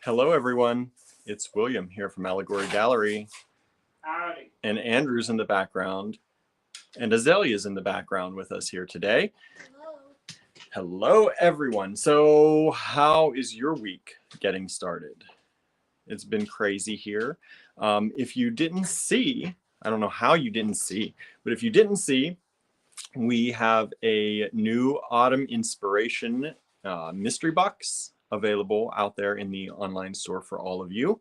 Hello, everyone. It's William here from Allegory Gallery. Howdy. And Andrew's in the background. And Azalea's in the background with us here today. Hello. Hello, everyone. So, how is your week getting started? It's been crazy here. If you didn't see, I don't know how you didn't see, but if you didn't see, we have a new autumn inspiration mystery box available out there in the online store for all of you.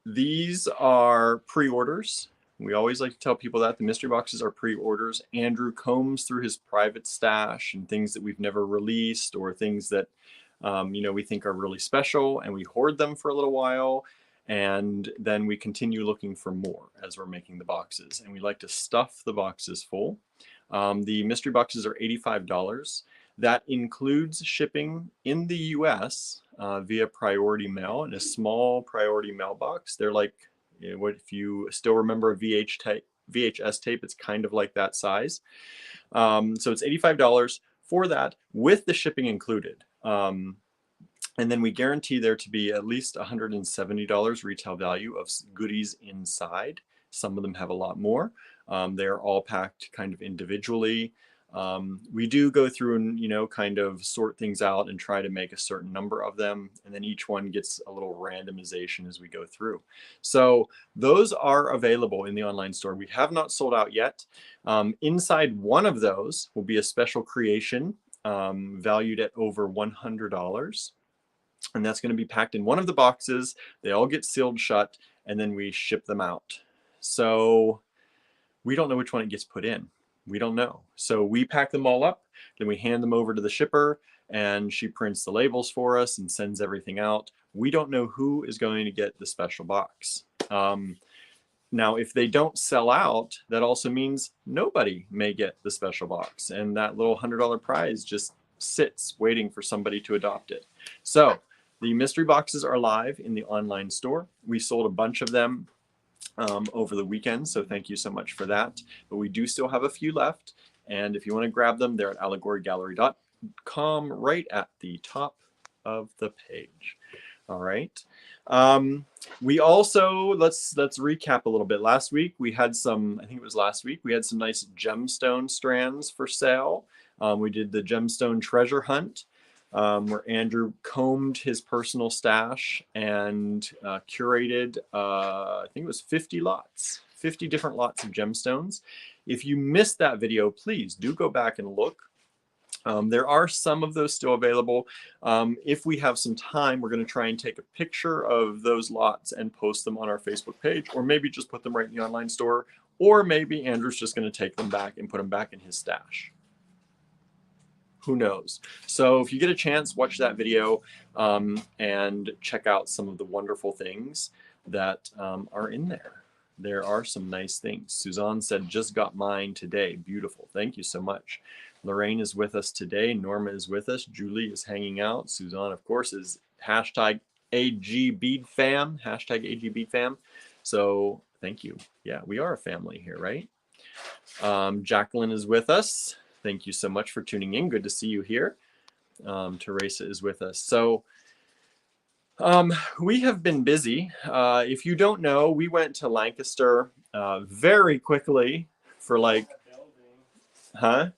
These are pre-orders. We always like to tell people that the mystery boxes are pre-orders. Andrew combs through his private stash and things that we've never released or things that we think are really special, and we hoard them for a little while, and then we continue looking for more as we're making the boxes, and we like to stuff the boxes full. The mystery boxes are $85. That includes shipping in the US via priority mail in a small priority mailbox. They're like, what if you still remember a VHS tape, it's kind of like that size. So it's $85 for that with the shipping included. And then we guarantee there to be at least $170 retail value of goodies inside. Some of them have a lot more. They're all packed kind of individually. We do go through and, kind of sort things out and try to make a certain number of them. And then each one gets a little randomization as we go through. So those are available in the online store. We have not sold out yet. Inside one of those will be a special creation valued at over $100. And that's going to be packed in one of the boxes. They all get sealed shut, and then we ship them out. So we don't know which one it gets put in. We don't know. So we pack them all up, then we hand them over to the shipper, and she prints the labels for us and sends everything out. We don't know who is going to get the special box. Now, if they don't sell out, that also means nobody may get the special box, and that little $100 prize just sits waiting for somebody to adopt it. So the mystery boxes are live in the online store. We sold a bunch of them over the weekend, so thank you so much for that. But we do still have a few left, and if you want to grab them, they're at allegorygallery.com right at the top of the page. All right. We also, let's recap a little bit. Last week we had some, I think it was last week, we had some nice gemstone strands for sale. We did the gemstone treasure hunt, where Andrew combed his personal stash and curated, I think it was 50 lots, 50 different lots of gemstones. If you missed that video, please do go back and look. There are some of those still available. If we have some time, we're going to try and take a picture of those lots and post them on our Facebook page, or maybe just put them right in the online store, or maybe Andrew's just going to take them back and put them back in his stash. Who knows? So if you get a chance, watch that video and check out some of the wonderful things that are in there. There are some nice things. Suzanne said, just got mine today. Beautiful. Thank you so much. Lorraine is with us today. Norma is with us. Julie is hanging out. Suzanne, of course, is hashtag AGBeadFam. Hashtag AGBeadFam. So thank you. Yeah, we are a family here, right? Jacqueline is with us. Thank you so much for tuning in. Good to see you here. Teresa is with us. So we have been busy. If you don't know, we went to Lancaster very quickly for like, huh?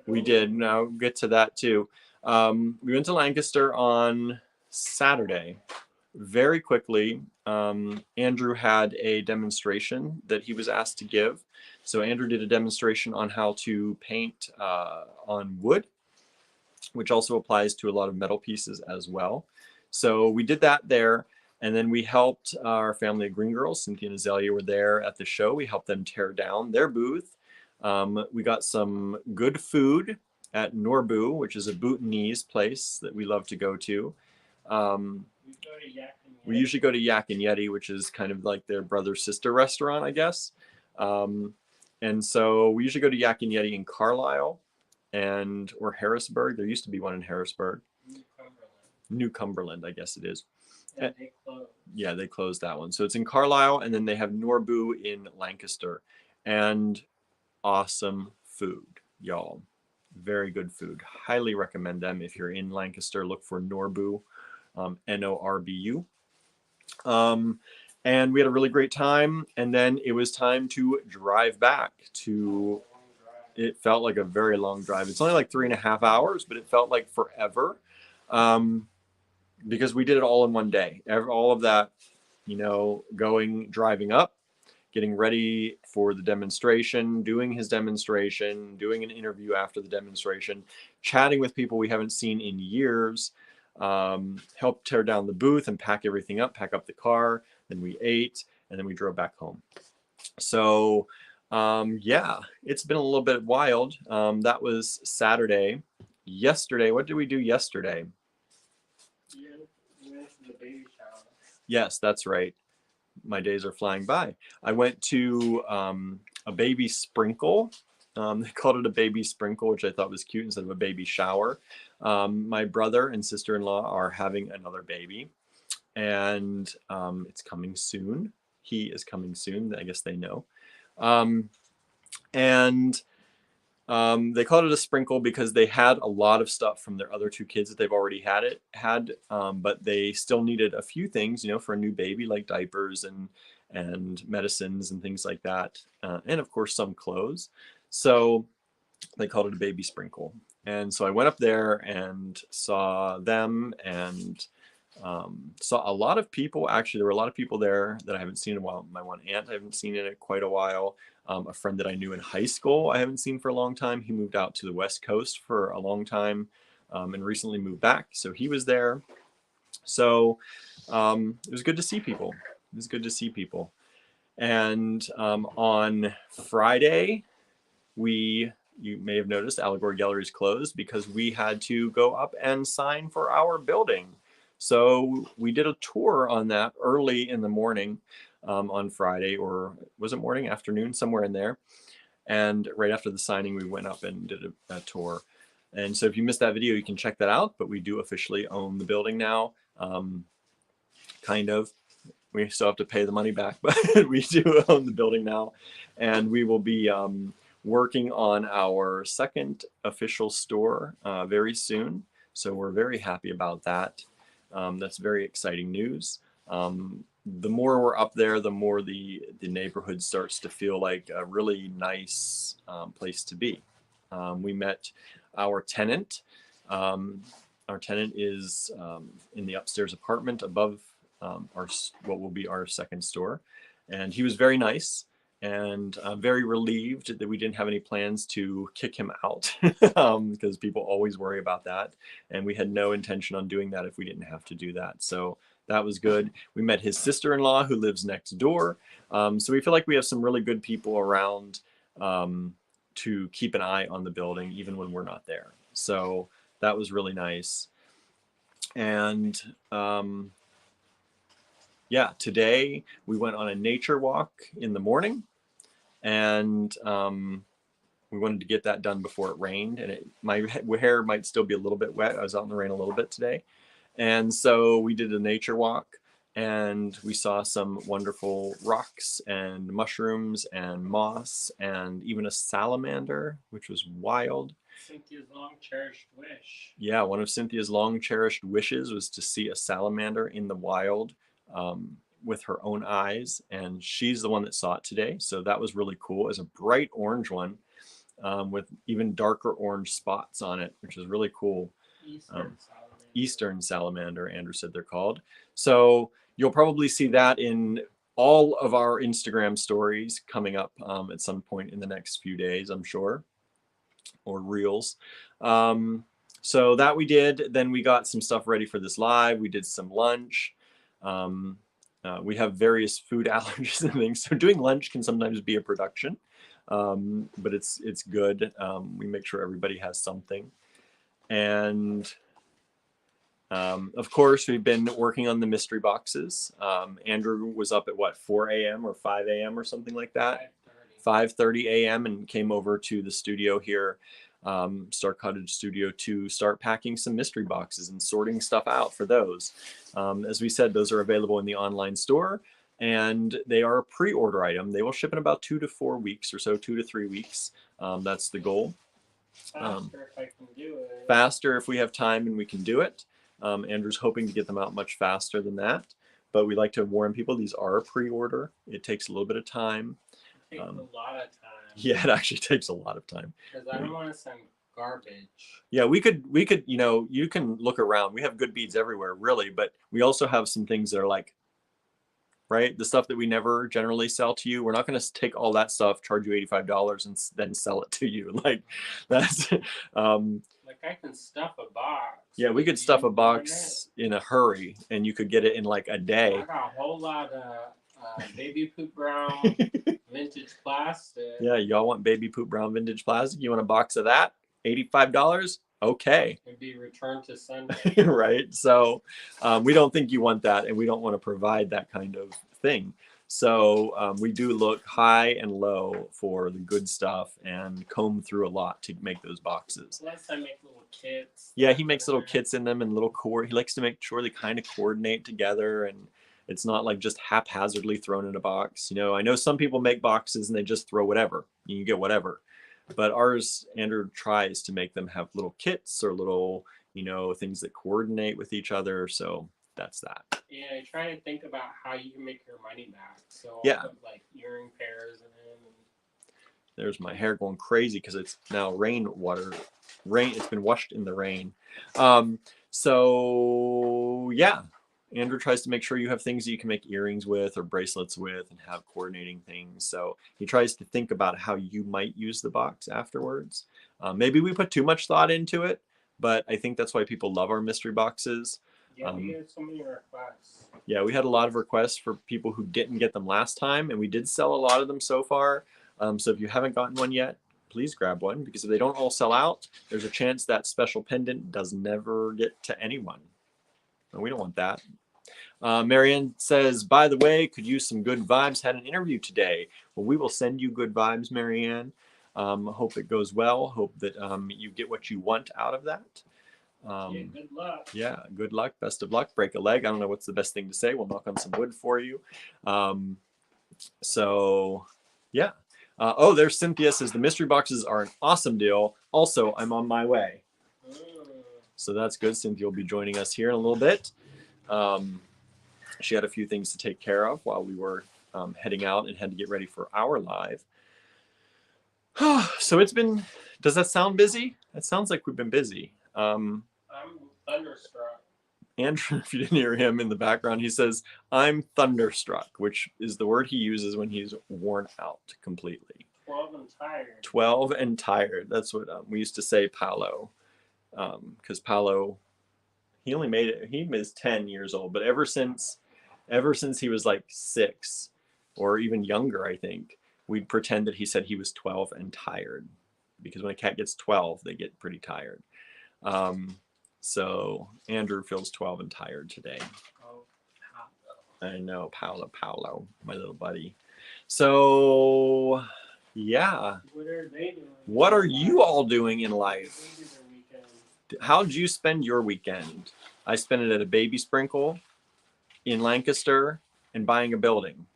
We did. Now we'll get to that too. We went to Lancaster on Saturday very quickly. Andrew had a demonstration that he was asked to give. So Andrew did a demonstration on how to paint on wood, which also applies to a lot of metal pieces as well. So we did that there, and then we helped our family of Green Girls. Cynthia and Azalea were there at the show. We helped them tear down their booth. We got some good food at Norbu, which is a Bhutanese place that we love to go to. We usually go to Yak and Yeti, which is kind of like their brother-sister restaurant, I guess. And so we usually go to Yak and Yeti in Carlisle or Harrisburg. There used to be one in Harrisburg. New Cumberland, I guess it is. Yeah, they closed. Yeah, they closed that one. So it's in Carlisle, and then they have Norbu in Lancaster. And awesome food, y'all. Very good food. Highly recommend them. If you're in Lancaster, look for Norbu, Norbu. And we had a really great time. And then it was time to drive back to, it felt like a very long drive. It's only like 3.5 hours, but it felt like forever. Because we did it all in one day. All of that, you know, driving up, getting ready for the demonstration, doing his demonstration, doing an interview after the demonstration, chatting with people we haven't seen in years, helped tear down the booth and pack everything up, pack up the car. Then we ate, and then we drove back home. So yeah, it's been a little bit wild. That was Saturday. Yesterday, what did we do yesterday? You went to the baby shower. Yes, that's right. My days are flying by. I went to a baby sprinkle. They called it a baby sprinkle, which I thought was cute instead of a baby shower. My brother and sister-in-law are having another baby, and it's coming soon. He is coming soon. I guess they know. They called it a sprinkle because they had a lot of stuff from their other 2 kids that they've already had, but they still needed a few things, you know, for a new baby, like diapers and medicines and things like that, and of course some clothes. So they called it a baby sprinkle. And so I went up there and saw them and saw a lot of people. Actually, there were a lot of people there that I haven't seen in a while. My one aunt I haven't seen in quite a while. A friend that I knew in high school I haven't seen for a long time. He moved out to the West Coast for a long time and recently moved back. So he was there. So it was good to see people. It was good to see people. And on Friday, you may have noticed Allegory Gallery is closed because we had to go up and sign for our building. So we did a tour on that early in the morning on Friday, or was it morning, afternoon, somewhere in there. And right after the signing, we went up and did a tour. And so if you missed that video, you can check that out. But we do officially own the building now, kind of. We still have to pay the money back, but we do own the building now. And we will be working on our second official store very soon. So we're very happy about that. That's very exciting news. The more we're up there, the more the neighborhood starts to feel like a really nice place to be. We met our tenant. Our tenant is in the upstairs apartment above what will be our second store. And he was very nice and very relieved that we didn't have any plans to kick him out because people always worry about that. And we had no intention on doing that if we didn't have to do that. So that was good. We met his sister-in-law who lives next door. So we feel like we have some really good people around to keep an eye on the building even when we're not there. So that was really nice. And yeah, today we went on a nature walk in the morning, and we wanted to get that done before it rained. And my hair might still be a little bit wet. I was out in the rain a little bit today. And so we did a nature walk, and we saw some wonderful rocks and mushrooms and moss and even a salamander, which was wild. Cynthia's long cherished wish. Yeah, one of Cynthia's long cherished wishes was to see a salamander in the wild with her own eyes, and she's the one that saw it today. So that was really cool. It was a bright orange one with even darker orange spots on it, which is really cool. Eastern salamander, Andrew said they're called. So you'll probably see that in all of our Instagram stories coming up at some point in the next few days, I'm sure, or reels. So that we did. Then we got some stuff ready for this live. We did some lunch. We have various food allergies and things, so doing lunch can sometimes be a production, but it's good. We make sure everybody has something. And of course, we've been working on the mystery boxes. Andrew was up at what, 4 a.m. or 5 a.m. or something like that? 5:30 a.m. and came over to the studio here, Star Cottage Studio, to start packing some mystery boxes and sorting stuff out for those. As we said, those are available in the online store, and they are a pre-order item. They will ship in about 2 to 4 weeks or so, 2 to 3 weeks. That's the goal. Faster if I can do it. Faster if we have time and we can do it. Andrew's hoping to get them out much faster than that, but we like to warn people these are a pre-order. It takes a little bit of time. It takes a lot of time. Yeah, it actually takes a lot of time. Because I don't want to send garbage. Yeah, we could, you know, you can look around. We have good beads everywhere, really, but we also have some things that are like, right, the stuff that we never generally sell to you. We're not going to take all that stuff, charge you $85, and then sell it to you. Like that's, like I can stuff a box. Yeah, we could stuff a box in a hurry, and you could get it in like a day. I got a whole lot of baby poop brown vintage plastic. Yeah, y'all want baby poop brown vintage plastic? You want a box of that? $85? Okay. It'd be returned to Sunday. Right. So we don't think you want that, and we don't want to provide that kind of thing. So we do look high and low for the good stuff and comb through a lot to make those boxes. Unless I make little kits. Yeah, he makes little kits in them and little he likes to make sure they kind of coordinate together, and it's not like just haphazardly thrown in a box. You know, I know some people make boxes and they just throw whatever. You get whatever. But ours, Andrew tries to make them have little kits or little, you know, things that coordinate with each other. So that's that. Yeah, I try to think about how you can make your money back. So yeah, I'll put like earring pairs in them. There's my hair going crazy because it's now rainwater. It's been washed in the rain. So yeah, Andrew tries to make sure you have things that you can make earrings with or bracelets with and have coordinating things. So he tries to think about how you might use the box afterwards. Maybe we put too much thought into it, but I think that's why people love our mystery boxes. Yeah, we had so many requests. Yeah, we had a lot of requests for people who didn't get them last time, and we did sell a lot of them so far. So if you haven't gotten one yet, please grab one, because if they don't all sell out, there's a chance that special pendant does never get to anyone. And we don't want that. Marianne says, by the way, could use some good vibes. Had an interview today. Well, we will send you good vibes, Marianne. Hope it goes well. Hope that you get what you want out of that. Yeah, good luck. Yeah, good luck. Best of luck. Break a leg. I don't know what's the best thing to say. We'll knock on some wood for you. So, yeah. Oh, there's Cynthia says the mystery boxes are an awesome deal. Also, I'm on my way. So that's good. Cynthia will be joining us here in a little bit. She had a few things to take care of while we were heading out and had to get ready for our live. So it's been, does that sound busy? That sounds like we've been busy. I'm thunderstruck. Andrew, if you didn't hear him in the background, he says, I'm thunderstruck, which is the word he uses when he's worn out completely. 12 and tired. 12 and tired. That's what we used to say, Paolo. Because Paolo, he only made it, he was 10 years old, but ever since he was like 6 or even younger, I think, we'd pretend that he said he was 12 and tired. Because when a cat gets 12, they get pretty tired. So Andrew feels 12 and tired today. Oh, Paolo. I know, Paolo, my little buddy. So, yeah. What are they doing? What are you all doing in life? How did you spend your weekend? I spent it at a baby sprinkle in Lancaster and buying a building.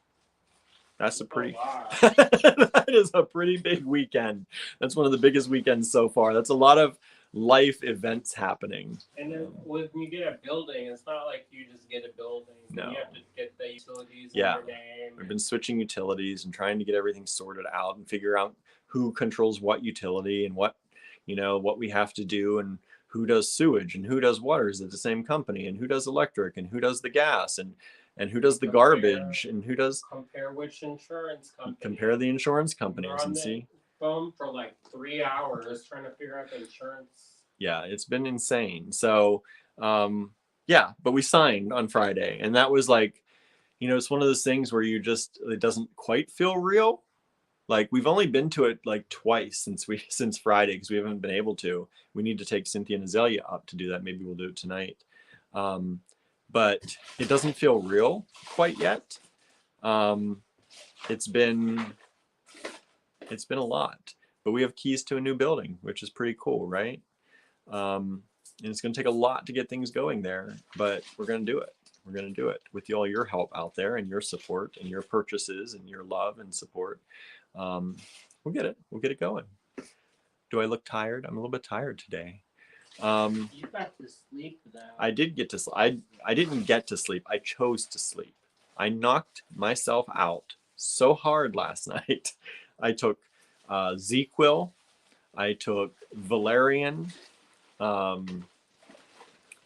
That's a pretty, that is a pretty big weekend. That's one of the biggest weekends so far. That's a lot of life events happening. And then when you get a building, it's not like you just get a building. No. You have to get the utilities in Yeah. your name. We've been switching utilities and trying to get everything sorted out and figure out who controls what utility and what, you know, what we have to do and who does sewage and who does water. Is it the same company, and who does electric and who does the gas and who does the garbage and who does compare which insurance company. Compare the insurance companies and see. Phone for like 3 hours trying to figure out the insurance. Yeah, it's been insane. So yeah, but we signed on Friday, and that was like, you know, it's one of those things where you just, it doesn't quite feel real. Like, we've only been to it like twice since Friday, because we haven't been able to. We need to take Cynthia and Azalea up to do that. Maybe we'll do it tonight. But it doesn't feel real quite yet. It's been a lot, but we have keys to a new building, which is pretty cool, right? And it's going to take a lot to get things going there, but we're going to do it. We're going to do it with all your help out there and your support and your purchases and your love and support. We'll get it. We'll get it going. Do I look tired? I'm a little bit tired today. You got to sleep though. I did get to sleep. I didn't get to sleep. I chose to sleep. I knocked myself out so hard last night. I took ZQuil. I took Valerian. I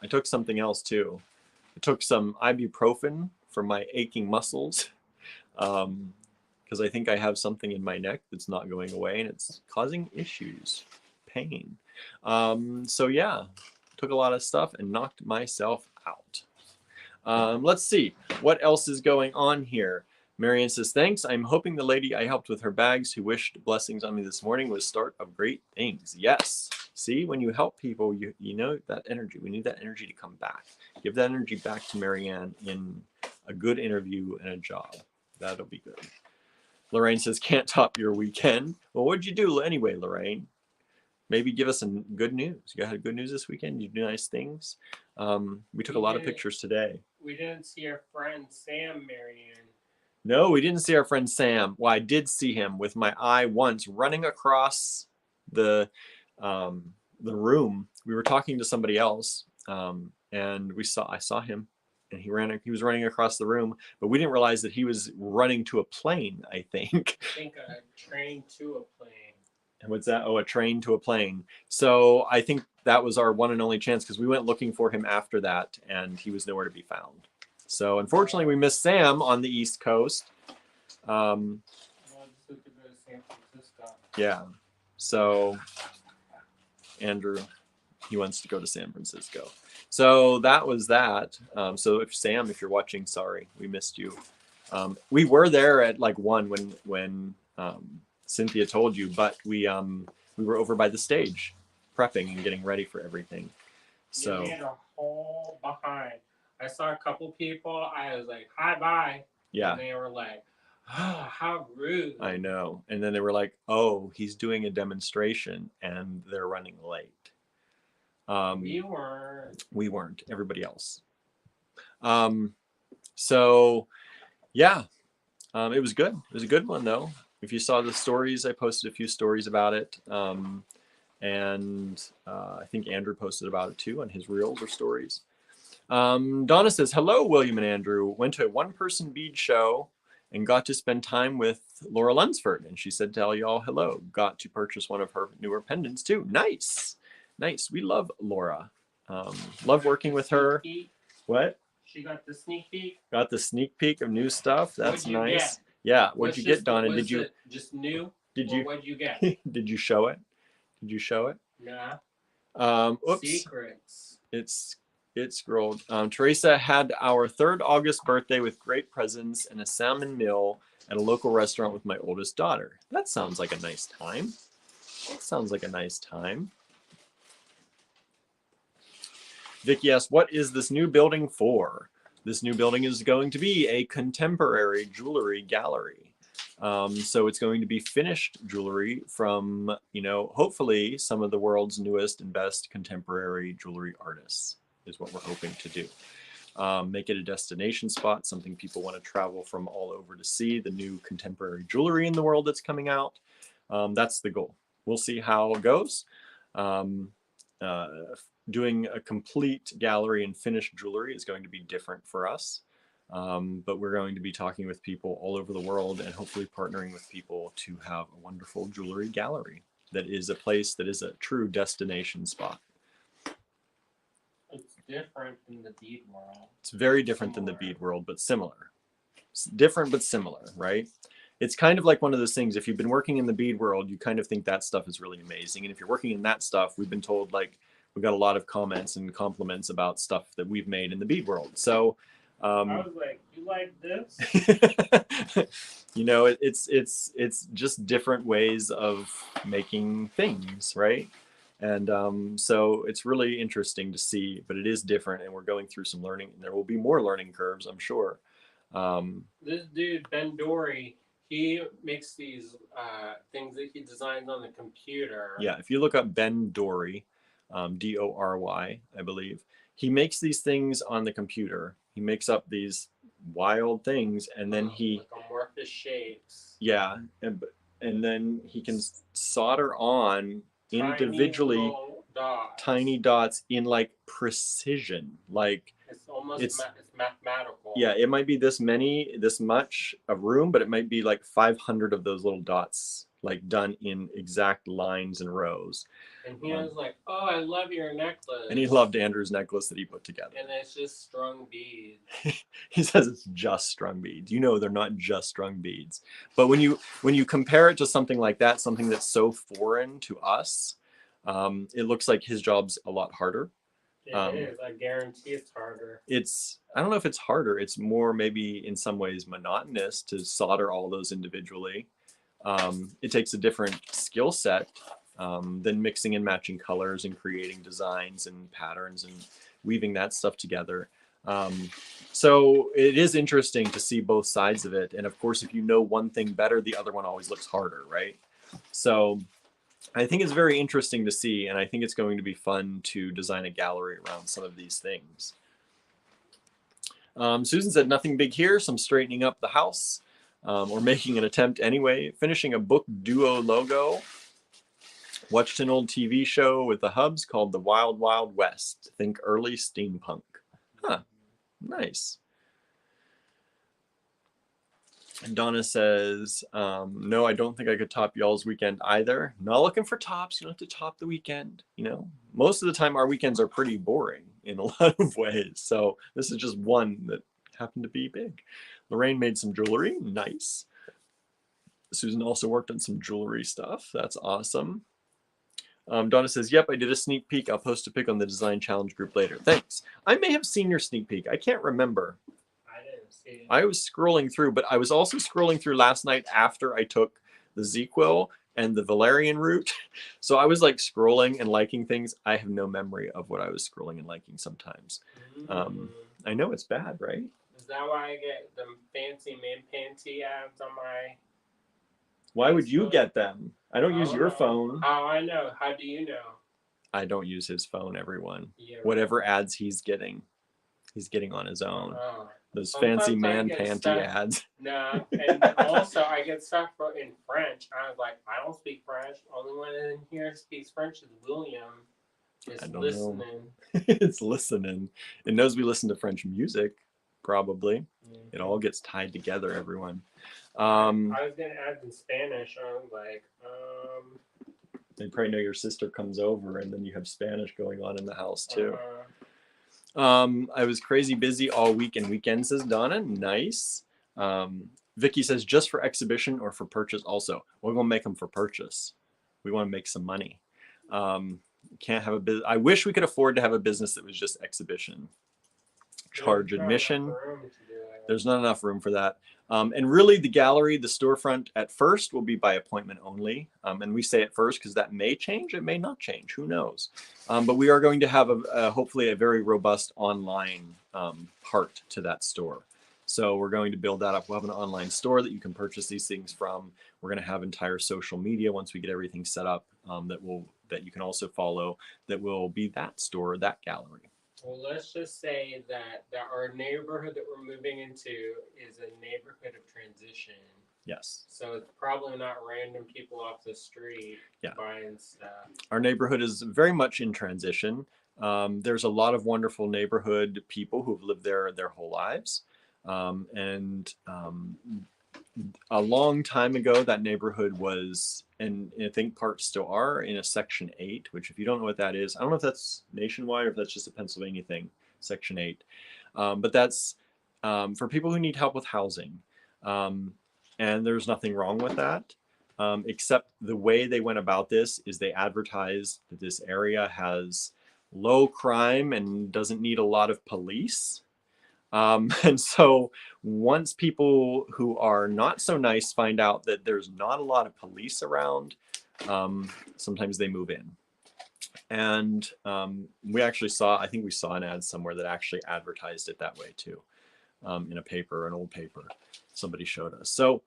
took something else too. I took some ibuprofen for my aching muscles because I think I have something in my neck that's not going away and it's causing issues, pain. So yeah, took a lot of stuff and knocked myself out. Let's see what else is going on here. Marianne says, thanks. I'm hoping the lady I helped with her bags who wished blessings on me this morning was start of great things. Yes. See, when you help people, you know that energy. We need that energy to come back. Give that energy back to Marianne in a good interview and a job. That'll be good. Lorraine says, can't top your weekend. Well, what'd you do anyway, Lorraine? Maybe give us some good news. You got good news this weekend? You do nice things? We took a lot of pictures today. We didn't see our friend Sam, Marianne. No, we didn't see our friend Sam. Well, I did see him with my eye once running across the room. We were talking to somebody else, and I saw him, and he was running across the room, but we didn't realize that he was running to a plane, I think. I think a train to a plane. And what's that? Oh, a train to a plane. So I think that was our one and only chance because we went looking for him after that, and he was nowhere to be found. So unfortunately, we missed Sam on the East Coast. Yeah. So Andrew, he wants to go to San Francisco. So that was that. So if Sam, if you're watching, sorry, we missed you. We were there at like 1 when Cynthia told you, but we were over by the stage prepping and getting ready for everything. So you made a whole behind. I saw a couple people. I was like, hi, bye. Yeah. And they were like, oh, how rude. I know. And then they were like, oh, he's doing a demonstration and they're running late. We weren't. We weren't. Everybody else. So, yeah. It was good. It was a good one, though. If you saw the stories, I posted a few stories about it. And I think Andrew posted about it, too, on his reels or stories. Donna says, hello, William and Andrew. Went to a one-person bead show and got to spend time with Laura Lunsford. And she said, tell y'all hello. Got to purchase one of her newer pendants, too. Nice. Nice. We love Laura. Love working with her. What? She got the sneak peek. Got the sneak peek of new stuff. That's nice. Get? Yeah. What'd you get, Donna? Did you just new? Did you? What'd you get? Did you show it? Did you show it? Nah. Oops. Secrets. It's scrolled. Teresa had our 3rd August birthday with great presents and a salmon meal at a local restaurant with my oldest daughter. That sounds like a nice time. That sounds like a nice time. Vicky asks, what is this new building for? This new building is going to be a contemporary jewelry gallery. So it's going to be finished jewelry from, hopefully some of the world's newest and best contemporary jewelry artists is what we're hoping to do. Make it a destination spot, something people want to travel from all over to see, the new contemporary jewelry in the world that's coming out. That's the goal. We'll see how it goes. Doing a complete gallery and finished jewelry is going to be different for us. But we're going to be talking with people all over the world and hopefully partnering with people to have a wonderful jewelry gallery that is a place that is a true destination spot. It's different than the bead world. It's very different than the bead world, but similar. It's different, but similar, right? It's kind of like one of those things, if you've been working in the bead world, you kind of think that stuff is really amazing. And if you're working in that stuff, we've been told, like, we've got a lot of comments and compliments about stuff that we've made in the bead world. So I was like, you like this? It's just different ways of making things, right? And so it's really interesting to see, but it is different, and we're going through some learning, and there will be more learning curves, I'm sure. This dude, Ben Dory, he makes these things that he designs on the computer. Yeah, if you look up Ben Dory, D-O-R-Y, I believe, he makes these things on the computer. He makes up these wild things, and then he... like amorphous shapes. Yeah, and then he can solder on individually tiny dots in like precision. Like it's almost it's mathematical. Yeah, it might be this much of room, but it might be like 500 of those little dots, like done in exact lines and rows. And he was like, "Oh, I love your necklace." And he loved Andrew's necklace that he put together. And it's just strung beads. He says it's just strung beads. You know, they're not just strung beads. But when you compare it to something like that, something that's so foreign to us, it looks like his job's a lot harder. It is. I guarantee it's harder. I don't know if it's harder. It's more maybe in some ways monotonous to solder all those individually. It takes a different skill set than mixing and matching colors and creating designs and patterns and weaving that stuff together. So it is interesting to see both sides of it. And of course, if you know one thing better, the other one always looks harder, right? So I think it's very interesting to see, and I think it's going to be fun to design a gallery around some of these things. Susan said, nothing big here, so I'm straightening up the house, or making an attempt anyway. Finishing a book duo logo. Watched an old TV show with the hubs called The Wild Wild West. Think early steampunk. Huh, nice. And Donna says, no, I don't think I could top y'all's weekend either. Not looking for tops. You don't have to top the weekend. You know, most of the time our weekends are pretty boring in a lot of ways. So this is just one that happened to be big. Lorraine made some jewelry. Nice. Susan also worked on some jewelry stuff. That's awesome. Donna says, yep, I did a sneak peek. I'll post a pic on the design challenge group later. Thanks. I may have seen your sneak peek. I can't remember. I was scrolling through, but I was also scrolling through last night after I took the ZzzQuil and the Valerian root. So I was like scrolling and liking things. I have no memory of what I was scrolling and liking sometimes. I know it's bad, right? Is that why I get the fancy man panty ads on my... Why would you get them? I don't use your phone. How I know? How do you know? I don't use his phone, everyone. Yeah, whatever ads he's getting on his own. Those sometimes fancy man panty stuff, ads. No, and also I get stuff in French. I was like, I don't speak French. Only one in here speaks French is William. It's listening. It's listening. It knows we listen to French music, probably. Mm-hmm. It all gets tied together, everyone. I was going to add in Spanish. I was like, They probably know your sister comes over and then you have Spanish going on in the house too. I was crazy busy all week and weekend, says Donna. Nice. Vicky says, just for exhibition or for purchase also. We're going to make them for purchase. We want to make some money. Can't have a business. I wish we could afford to have a business that was just exhibition. Charge admission. There's not enough room for that. And really the gallery, the storefront at first will be by appointment only. And we say at first because that may change. It may not change. Who knows? But we are going to have hopefully a very robust online part to that store. So we're going to build that up. We'll have an online store that you can purchase these things from. We're going to have entire social media once we get everything set up that you can also follow. That will be that store, that gallery. Well, let's just say that our neighborhood that we're moving into is a neighborhood of transition. Yes. So it's probably not random people off the street buying stuff. Our neighborhood is very much in transition. There's a lot of wonderful neighborhood people who've lived there their whole lives. A long time ago, that neighborhood was, and I think parts still are, in a Section 8, which if you don't know what that is, I don't know if that's nationwide or if that's just a Pennsylvania thing, Section 8. But that's for people who need help with housing. And there's nothing wrong with that, except the way they went about this is they advertised that this area has low crime and doesn't need a lot of police. And so once people who are not so nice find out that there's not a lot of police around, sometimes they move in. And we actually I think we saw an ad somewhere that actually advertised it that way too, in a paper, an old paper, somebody showed us. So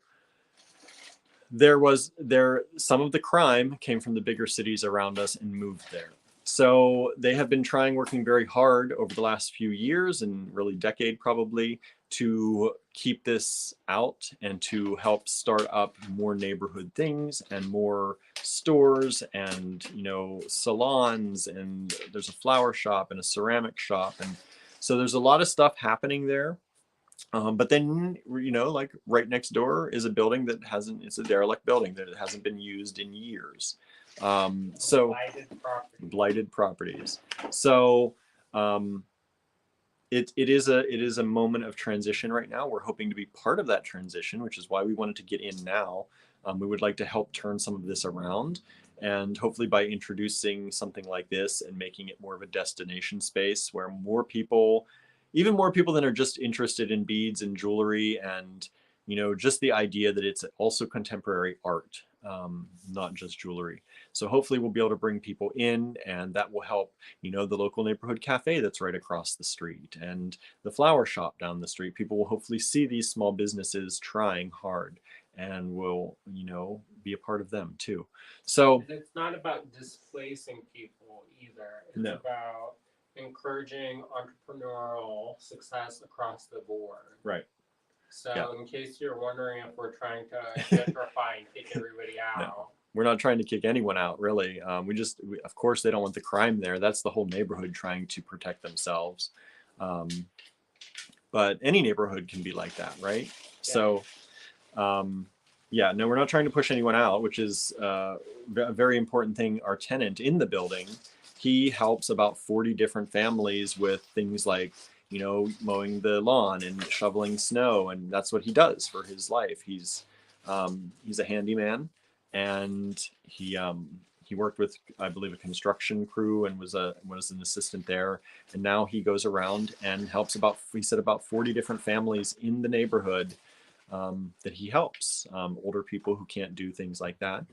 some of the crime came from the bigger cities around us and moved there. So they have been working very hard over the last few years and really decade probably to keep this out and to help start up more neighborhood things and more stores and, you know, salons, and there's a flower shop and a ceramic shop, and so there's a lot of stuff happening there. But then, you know, like right next door is a building that hasn't, it's a derelict building that hasn't been used in years. So blighted properties. So it is a moment of transition right now. We're hoping to be part of that transition, which is why we wanted to get in now. We would like to help turn some of this around, and hopefully by introducing something like this and making it more of a destination space where more people, even more people than are just interested in beads and jewelry, and, you know, just the idea that it's also contemporary art, not just jewelry. So hopefully we'll be able to bring people in, and that will help, you know, the local neighborhood cafe that's right across the street and the flower shop down the street. People will hopefully see these small businesses trying hard and will, you know, be a part of them too. So it's not about displacing people either. It's no. about encouraging entrepreneurial success across the board. Right. So yeah. In case you're wondering if we're trying to gentrify and kick everybody out. No. We're not trying to kick anyone out, really. Of course, they don't want the crime there. That's the whole neighborhood trying to protect themselves. But any neighborhood can be like that, right? Yeah. So, yeah, no, we're not trying to push anyone out, which is a very important thing. Our tenant in the building, he helps about 40 different families with things like, you know, mowing the lawn and shoveling snow, and that's what he does for his life. He's a handyman. And he worked with, I believe, a construction crew and was an assistant there. And now he goes around and helps about 40 different families in the neighborhood that he helps, older people who can't do things like that.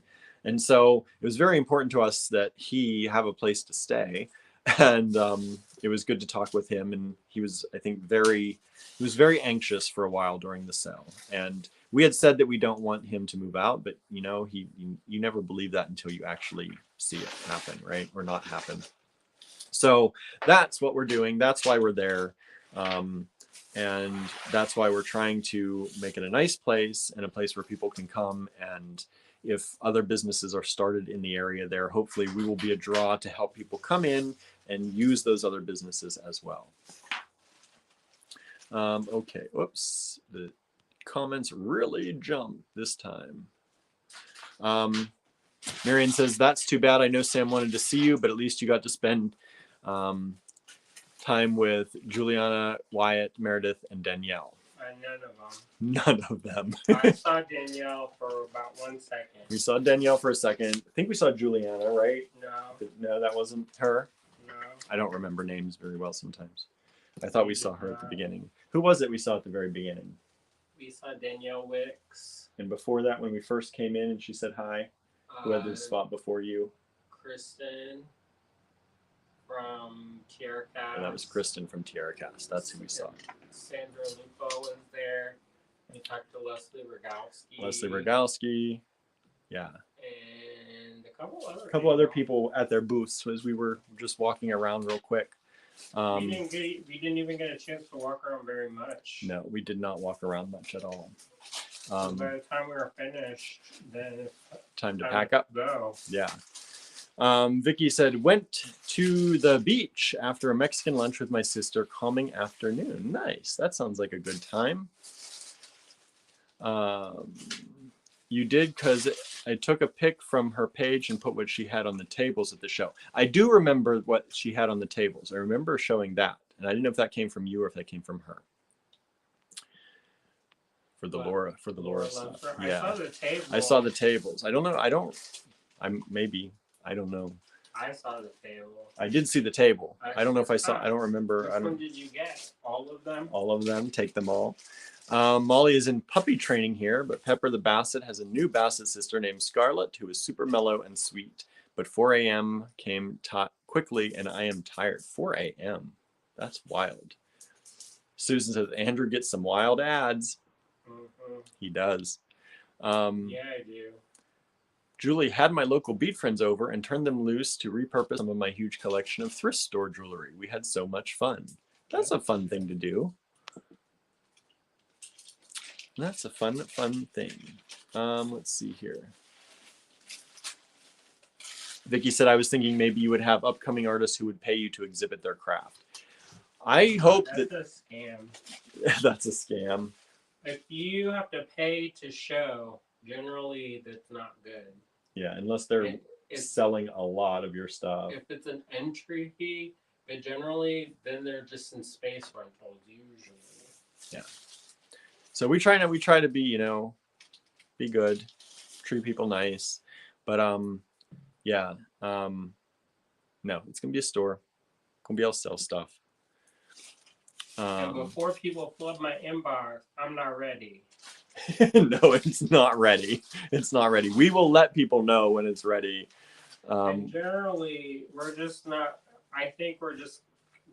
And so it was very important to us that he have a place to stay. And it was good to talk with him. And he was, I think, very anxious for a while during the sale. And we had said that we don't want him to move out, but, you know, you never believe that until you actually see it happen, right? Or not happen. So that's what we're doing. That's why we're there. And that's why we're trying to make it a nice place and a place where people can come. And if other businesses are started in the area there, hopefully we will be a draw to help people come in and use those other businesses as well. Okay, whoops. The comments really jumped this time. Marion says, that's too bad. I know Sam wanted to see you, but at least you got to spend time with Juliana, Wyatt, Meredith, and Danielle. None of them. I saw Danielle for about 1 second. We saw Danielle for a second. I think we saw Juliana, right? No, that wasn't her. No. I don't remember names very well sometimes. I thought we saw her at the beginning. Who was it we saw at the very beginning? We saw Danielle Wicks. And before that, when we first came in and she said hi, who had the spot before you? Kristen from Tierra Cast. And that was Kristen from Tierra Cast. That's who we saw. Sandra Lupo was there. We talked to Leslie Rogalski. Yeah. And a couple other people at their booths as we were just walking around real quick. We didn't even get a chance to walk around very much. No, we did not walk around much at all. So by the time we were finished, then it's time to pack up. Go. Yeah. Vicky said, went to the beach after a Mexican lunch with my sister, calming afternoon. Nice. That sounds like a good time. You did, because I took a pic from her page and put what she had on the tables at the show. I do remember what she had on the tables. I remember showing that. And I didn't know if that came from you or if that came from her. For the Laura stuff. Yeah. I saw the tables. I saw the tables. I don't know. I don't know. I saw the table. I did see the table. I don't know if I saw. I don't remember. Which one did you get? All of them? All of them. Take them all. Molly is in puppy training here, but Pepper the Basset has a new Basset sister named Scarlett, who is super mellow and sweet. But 4 a.m. came quickly, and I am tired. 4 a.m. That's wild. Susan says, Andrew gets some wild ads. Mm-hmm. He does. Yeah, I do. Julie had my local bead friends over and turned them loose to repurpose some of my huge collection of thrift store jewelry. We had so much fun. That's a fun thing to do. That's a fun thing. Let's see here. Vicky said, I was thinking maybe you would have upcoming artists who would pay you to exhibit their craft. I hope that's a scam. That's a scam. If you have to pay to show, generally that's not good. Yeah, unless they're selling a lot of your stuff. If it's an entry fee, but generally then they're just in space rentals usually. Yeah. So we try to be, you know, be good, treat people nice, but yeah, no, it's gonna be a store. Gonna be able to sell stuff. And before people flood my inbox, I'm not ready. No, it's not ready. It's not ready. We will let people know when it's ready. And generally, we're just not. I think we're just,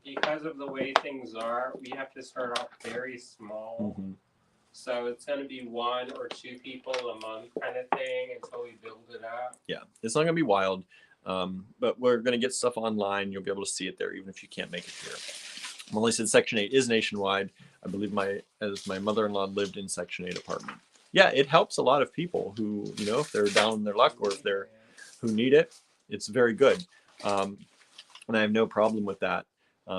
because of the way things are, we have to start off very small. Mm-hmm. So it's going to be 1 or 2 people a month kind of thing until we build it up. Yeah, it's not going to be wild, but we're going to get stuff online. You'll be able to see it there, even if you can't make it here. Molly said Section 8 is nationwide. I believe my mother-in-law lived in Section 8 apartment. Yeah, it helps a lot of people who, you know, if they're down in their luck or if they're who need it. It's very good, and I have no problem with that.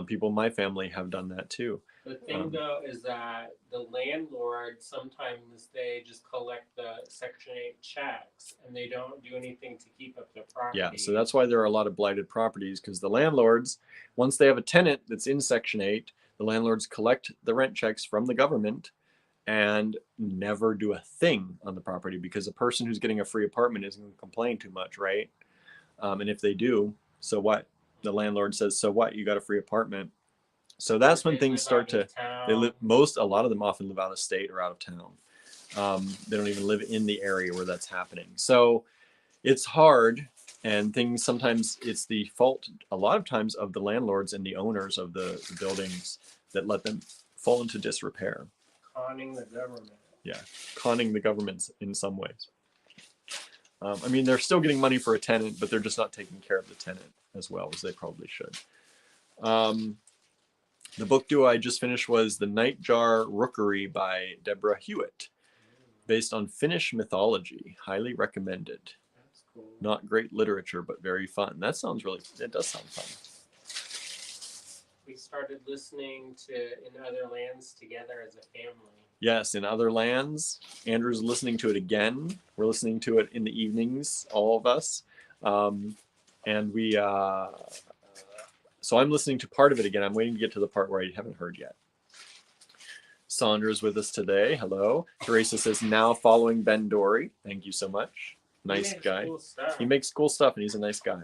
People in my family have done that too. The thing though is that the landlord, sometimes they just collect the Section 8 checks and they don't do anything to keep up the property. Yeah, so that's why there are a lot of blighted properties, because the landlords, once they have a tenant that's in Section 8, the landlords collect the rent checks from the government and never do a thing on the property, because a person who's getting a free apartment isn't going to complain too much, right? And if they do, so what? The landlord says, so what? You got a free apartment. So that's when things start to, a lot of them often live out of state or out of town. They don't even live in the area where that's happening. So it's hard, and things, sometimes it's the fault a lot of times of the landlords and the owners of the buildings that let them fall into disrepair. Conning the government. Yeah, conning the government in some ways. I mean, they're still getting money for a tenant, but they're just not taking care of the tenant as well as they probably should. The book duo I just finished was The Nightjar Rookery by Deborah Hewitt, based on Finnish mythology. Highly recommended. That's cool. Not great literature, but very fun. That sounds really, it does sound fun. We started listening to In Other Lands together as a family. Yes, In Other Lands. Andrew's listening to it again. We're listening to it in the evenings, all of us. And we, so I'm listening to part of it again. I'm waiting to get to the part where I haven't heard yet. Sandra's with us today. Hello. Teresa says, now following Ben Dory. Thank you so much. Nice guy. Cool he makes cool stuff, and he's a nice guy.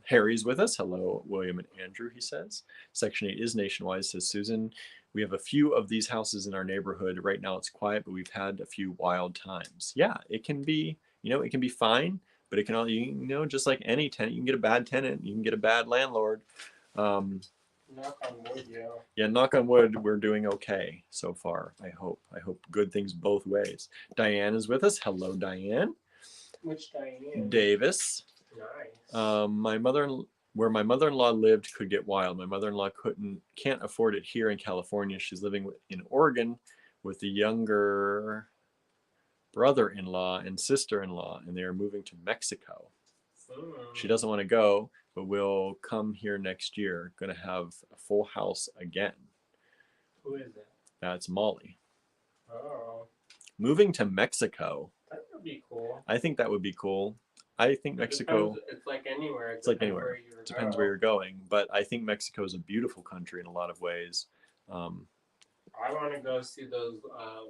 Harry's with us. Hello, William and Andrew, he says. Section 8 is nationwide, says Susan. We have a few of these houses in our neighborhood. Right now it's quiet, but we've had a few wild times. Yeah, it can be, you know, it can be fine, but it can all, you know, just like any tenant, you can get a bad tenant, you can get a bad landlord. Knock on wood, yeah. Yeah, knock on wood, we're doing okay so far, I hope. I hope good things both ways. Diane is with us. Hello, Diane. Which Diane? Davis. Nice. Where my mother-in-law lived could get wild. My mother-in-law can't afford it here in California. She's living in Oregon with the younger brother-in-law and sister-in-law, and they are moving to Mexico. She doesn't want to go, but will come here next year. Going to have a full house again. Who is that? That's Molly. Oh. Moving to Mexico. That would be cool. I think that would be cool. I think Mexico. It's like anywhere. It's like anywhere. It depends where you're going. But I think Mexico is a beautiful country in a lot of ways. I want to go see those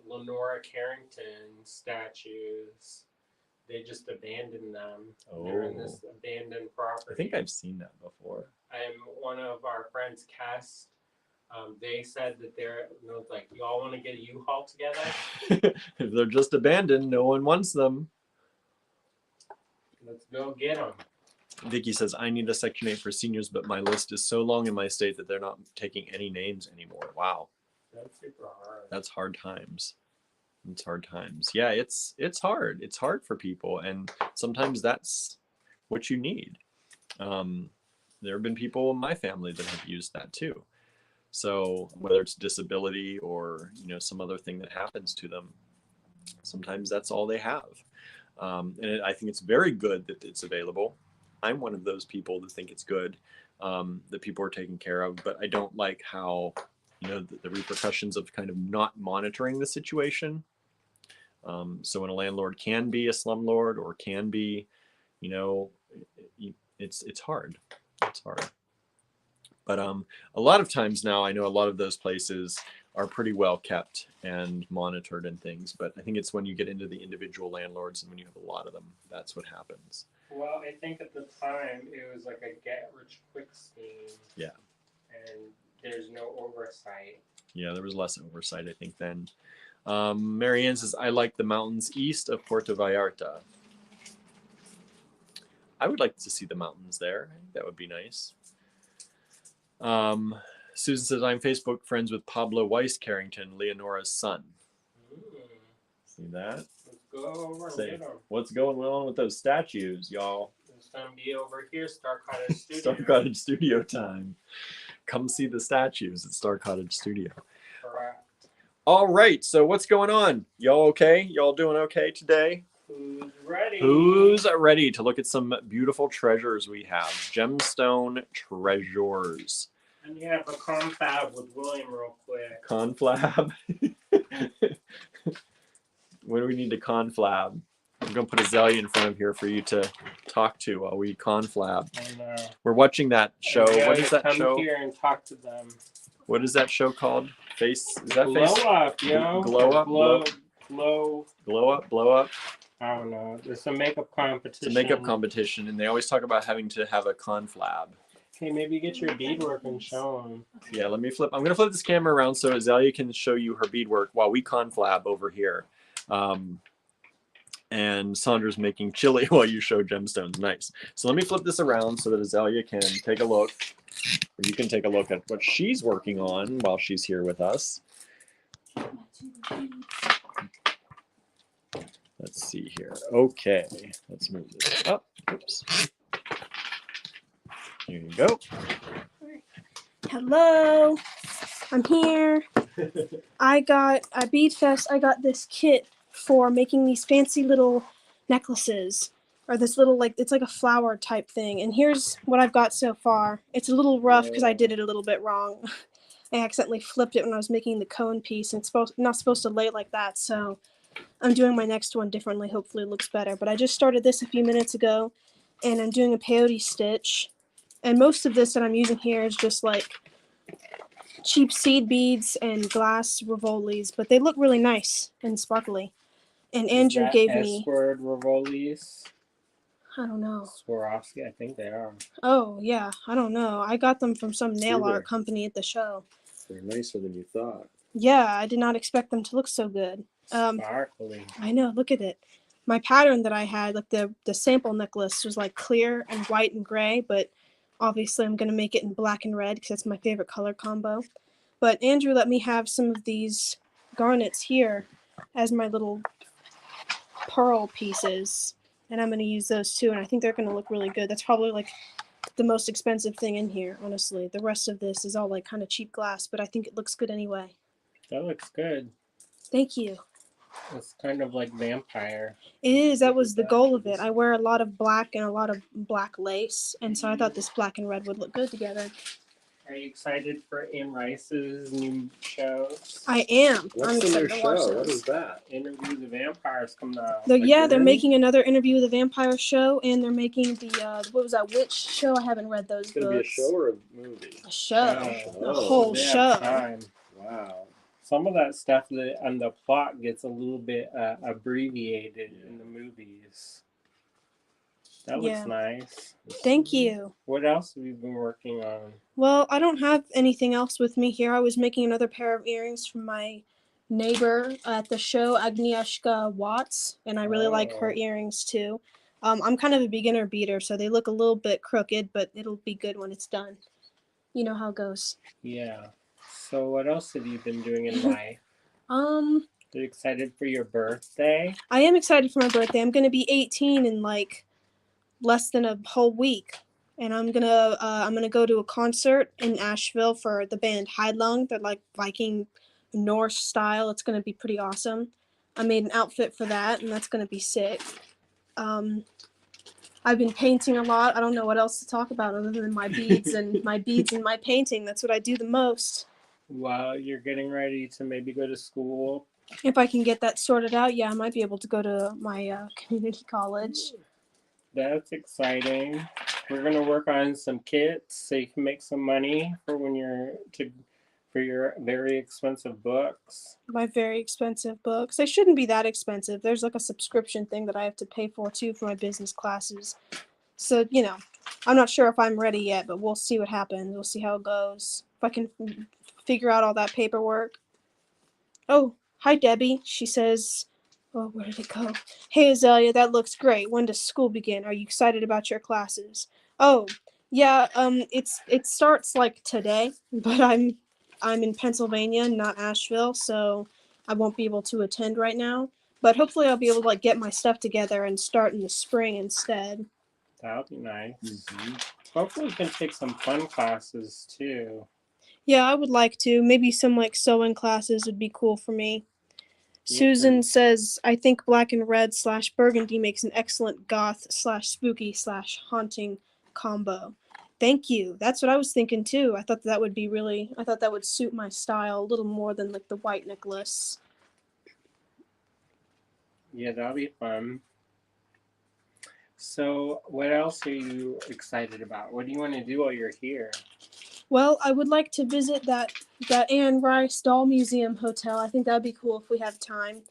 Lenora Carrington statues. They just abandoned them. Oh. They're in this abandoned property. I think I've seen that before. And one of our friends, Cass, they said that they're, you know, like, you all want to get a U-Haul together? If they're just abandoned, no one wants them. Let's go get them. Vicky says, I need a Section 8 for seniors, but my list is so long in my state that they're not taking any names anymore. Wow. That's super hard. That's hard times. It's hard times. Yeah, it's hard. It's hard for people, and sometimes that's what you need. There have been people in my family that have used that too. So whether it's disability or, you know, some other thing that happens to them, sometimes that's all they have. I think it's very good that it's available. I'm one of those people that think it's good that people are taken care of, but I don't like how, you know, the repercussions of kind of not monitoring the situation. So when a landlord can be a slumlord or can be, you know, it's hard. It's hard. But a lot of times now, I know a lot of those places are pretty well kept and monitored and things. But I think it's when you get into the individual landlords and when you have a lot of them, that's what happens. Well, I think at the time it was like a get-rich-quick scheme. Yeah. And there's no oversight. Yeah, there was less oversight, I think, then. Marianne says, I like the mountains east of Puerto Vallarta. I would like to see the mountains there. I think that would be nice. Susan says, I'm Facebook friends with Pablo Weiss Carrington, Leonora's son. See that? Let's go over Say, and get 'em. what's going on with those statues, y'all? It's going to be over here, Star Cottage Studio. Star Cottage Studio time. Come see the statues at Star Cottage Studio. Correct. All right, so what's going on? Y'all okay? Y'all doing okay today? Who's ready? Who's ready to look at some beautiful treasures we have? Gemstone Treasures. And you have a confab with William real quick. Conflab. What do we need to conflab? I'm going to put Azalea in front of here for you to talk to while we conflab. I know. We're watching that show. What is that come show? Come here and talk to them. What is that show called? Is that Glow Face? Up, yo. Glow Up? Glow Up? Blow Up? I don't know. There's some makeup competition. It's a makeup competition, and they always talk about having to have a conflab. Okay, maybe get your beadwork and show them. Yeah, let me flip. I'm going to flip this camera around so Azalea can show you her beadwork while we conflab over here. And Sandra's making chili while you show gemstones. Nice. So let me flip this around so that Azalea can take a look. Or you can take a look at what she's working on while she's here with us. Let's see here. Okay, let's move this up. Oops. Here you go. Hello, I'm here. I got at Bead Fest. I got this kit for making these fancy little necklaces, or this little it's like a flower type thing. And here's what I've got so far. It's a little rough because I did it a little bit wrong. I accidentally flipped it when I was making the cone piece, and it's not supposed to lay like that. So I'm doing my next one differently. Hopefully it looks better. But I just started this a few minutes ago, and I'm doing a peyote stitch. And most of this that I'm using here is just like cheap seed beads and glass rivolis, but they look really nice and sparkly. And Andrew gave me S-word rivolis. I don't know. Swarovski, I think they are. Oh yeah, I don't know. I got them from some nail art company at the show. They're nicer than you thought. Yeah, I did not expect them to look so good. Sparkly. I know. Look at it. My pattern that I had, like the sample necklace, was like clear and white and gray, but obviously I'm going to make it in black and red because that's my favorite color combo. But Andrew let me have some of these garnets here as my little pearl pieces. And I'm going to use those too. And I think they're going to look really good. That's probably like the most expensive thing in here, honestly. The rest of this is all like kind of cheap glass, but I think it looks good anyway. That looks good. Thank you. It's kind of like vampire. It is. That was the goal of it. I wear a lot of black and a lot of black lace, and so I thought this black and red would look good together. Are you excited for Anne Rice's new shows? I am. What's I'm the new excited to watch show? those. What is that? Interview with the Vampires coming out. Yeah, they're Again? making another Interview with the Vampire show, and they're making the what was that witch show? I haven't read those It's going to be a books. show or a movie? A show. Oh, A whole they have show. time. Wow. Some of that stuff and the plot gets a little bit abbreviated in the movies. That looks Yeah. nice. Thank you. What else have you been working on? Well, I don't have anything else with me here. I was making another pair of earrings from my neighbor at the show, Agnieszka Watts, and I really like her earrings too. I'm kind of a beginner beater, so they look a little bit crooked, but it'll be good when it's done. You know how it goes. Yeah. So what else have you been doing in life? Are you excited for your birthday? I am excited for my birthday. I'm going to be 18 in like less than a whole week. and I'm gonna go to a concert in Asheville for the band Heidlung. They're like Viking Norse style. It's gonna be pretty awesome. I made an outfit for that, and that's gonna be sick. I've been painting a lot. I don't know what else to talk about other than my beads and my painting. That's what I do the most. Well, you're getting ready to maybe go to school. If I can get that sorted out, yeah, I might be able to go to my community college. That's exciting. We're gonna work on some kits so you can make some money for for your very expensive books. My very expensive books. They shouldn't be that expensive. There's like a subscription thing that I have to pay for too for my business classes. So, I'm not sure if I'm ready yet, but we'll see what happens. We'll see how it goes. If I can figure out all that paperwork. Oh, hi, Debbie. She says, oh, where did it go? Hey, Azalea, that looks great. When does school begin? Are you excited about your classes? Oh, yeah, it starts like today, but I'm in Pennsylvania, not Asheville, so I won't be able to attend right now. But hopefully I'll be able to like get my stuff together and start in the spring instead. That would be nice. Mm-hmm. Hopefully, you can take some fun classes too. Yeah, I would like to. Maybe some like sewing classes would be cool for me. Yeah. Susan says, I think black and red / burgundy makes an excellent goth / spooky / haunting combo. Thank you. That's what I was thinking too. I thought that would suit my style a little more than like the white necklace. Yeah, that'll be fun. So, what else are you excited about? What do you want to do while you're here? Well, I would like to visit that Anne Rice Doll Museum Hotel. I think that'd be cool if we have time.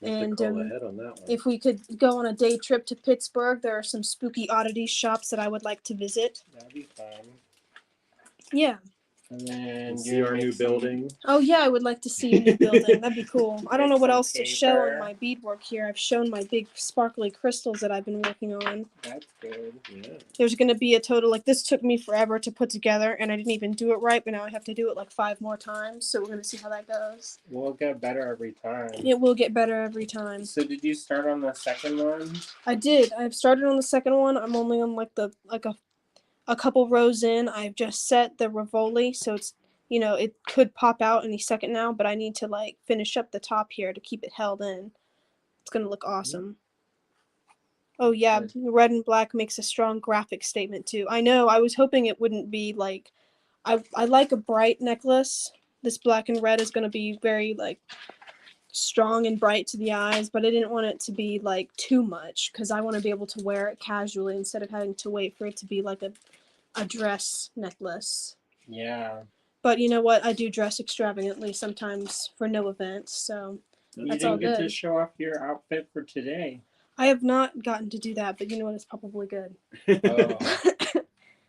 And call ahead on that one. if we could go on a day trip to Pittsburgh, there are some spooky oddities shops that I would like to visit. That'd be fun. Yeah. And then see our new building. Oh yeah, I would like to see a new building. That'd be cool. I don't know what else to show paper. on my beadwork here. I've shown my big sparkly crystals that I've been working on. That's good. Yeah. There's going to be a total, like this took me forever to put together and I didn't even do it right, but now I have to do it like 5 more times. So we're going to see how that goes. We'll get better every time. It will get better every time. So did you start on the second one? I did. I've started on the second one. I'm only on like a couple rows in. I've just set the Rivoli, so it's, it could pop out any second now, but I need to like finish up the top here to keep it held in. It's going to look awesome. Oh yeah, red and black makes a strong graphic statement too. I know, I was hoping it wouldn't be like, I like a bright necklace. This black and red is going to be very like strong and bright to the eyes, but I didn't want it to be like too much because I want to be able to wear it casually instead of having to wait for it to be like a dress necklace. Yeah. But you know what? I do dress extravagantly sometimes for no events, so that's all You didn't get good. to show off your outfit for today. I have not gotten to do that, but you know what? It's probably good. Oh.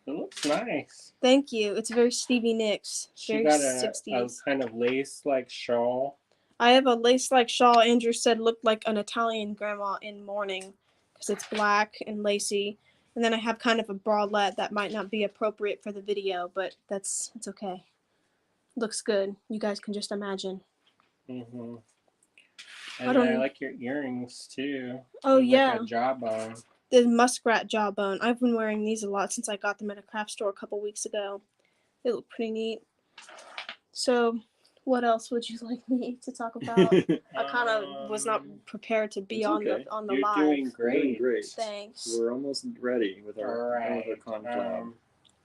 It looks nice. Thank you. It's very Stevie Nicks. She Very got 60s. a kind of lace-like shawl. I have a lace-like shawl Andrew said looked like an Italian grandma in mourning because it's black and lacy. And then I have kind of a bralette that might not be appropriate for the video, but it's okay. Looks good. You guys can just imagine. Mm-hmm. And I like your earrings too. Oh, They're yeah. like a jawbone. The muskrat jawbone. I've been wearing these a lot since I got them at a craft store a couple weeks ago. They look pretty neat. So, what else would you like me to talk about? I kind of was not prepared to be on the You're live. doing great. Thanks. We're almost ready with our confab.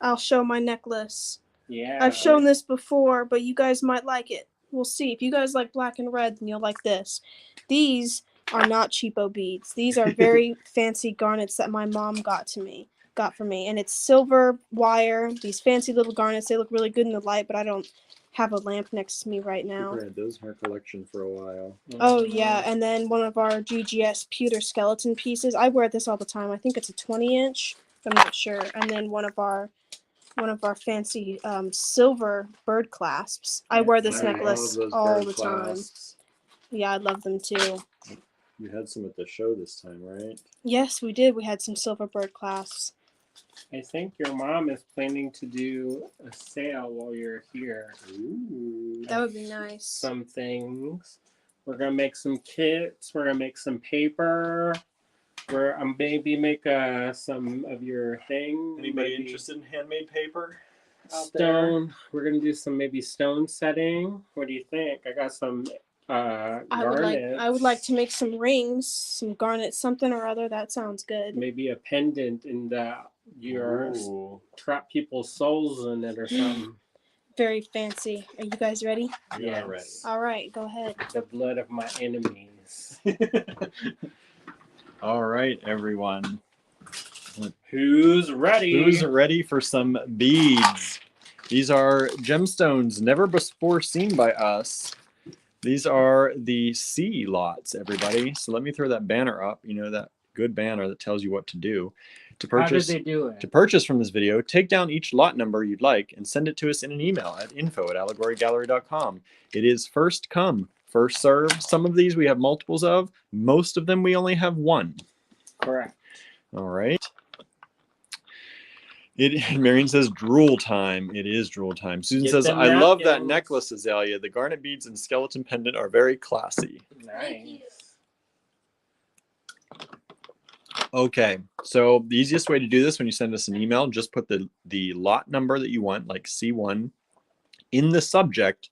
I'll show my necklace. Yeah. I've shown this before, but you guys might like it. We'll see. If you guys like black and red, then you'll like this. These are not cheapo beads. These are very fancy garnets that my mom got for me. And it's silver wire. These fancy little garnets. They look really good in the light, but I don't have a lamp next to me right now. We've had those in our collection for a while. Oh, yeah. And then one of our GGS pewter skeleton pieces. I wear this all the time. I think it's a 20-inch. I'm not sure. And then one of our fancy silver bird clasps. I wear this necklace all the time. Yeah, I love them too. You had some at the show this time, right? Yes, we did. We had some silver bird clasps. I think your mom is planning to do a sale while you're here. Ooh. That would be nice. Some things. We're going to make some kits. We're going to make some paper. Where maybe make some of your thing. Anybody maybe interested in handmade paper out stone? We're gonna do some maybe stone setting. What do you think? I got some garnet. I would like to make some rings, some garnet something or other. That sounds good. Maybe a pendant in the there? trap people's souls in it or something. Very fancy. Are you guys ready? We are ready. All right, go ahead. The blood of my enemies. All right, everyone. Who's ready? Who's ready for some beads? These are gemstones never before seen by us. These are the C lots, everybody. So let me throw that banner up. You know, that good banner that tells you what to do. To purchase, How did they do it? To purchase from this video, take down each lot number you'd like and send it to us in an email at info@allegorygallery.com. It is first come, first serve. Some of these we have multiples of. Most of them we only have one. Correct. All right. Marion says drool time. It is drool time. Susan says, I love that necklace, Azalea. The garnet beads and skeleton pendant are very classy. Nice. Okay, so the easiest way to do this when you send us an email, just put the lot number that you want, like C1, in the subject,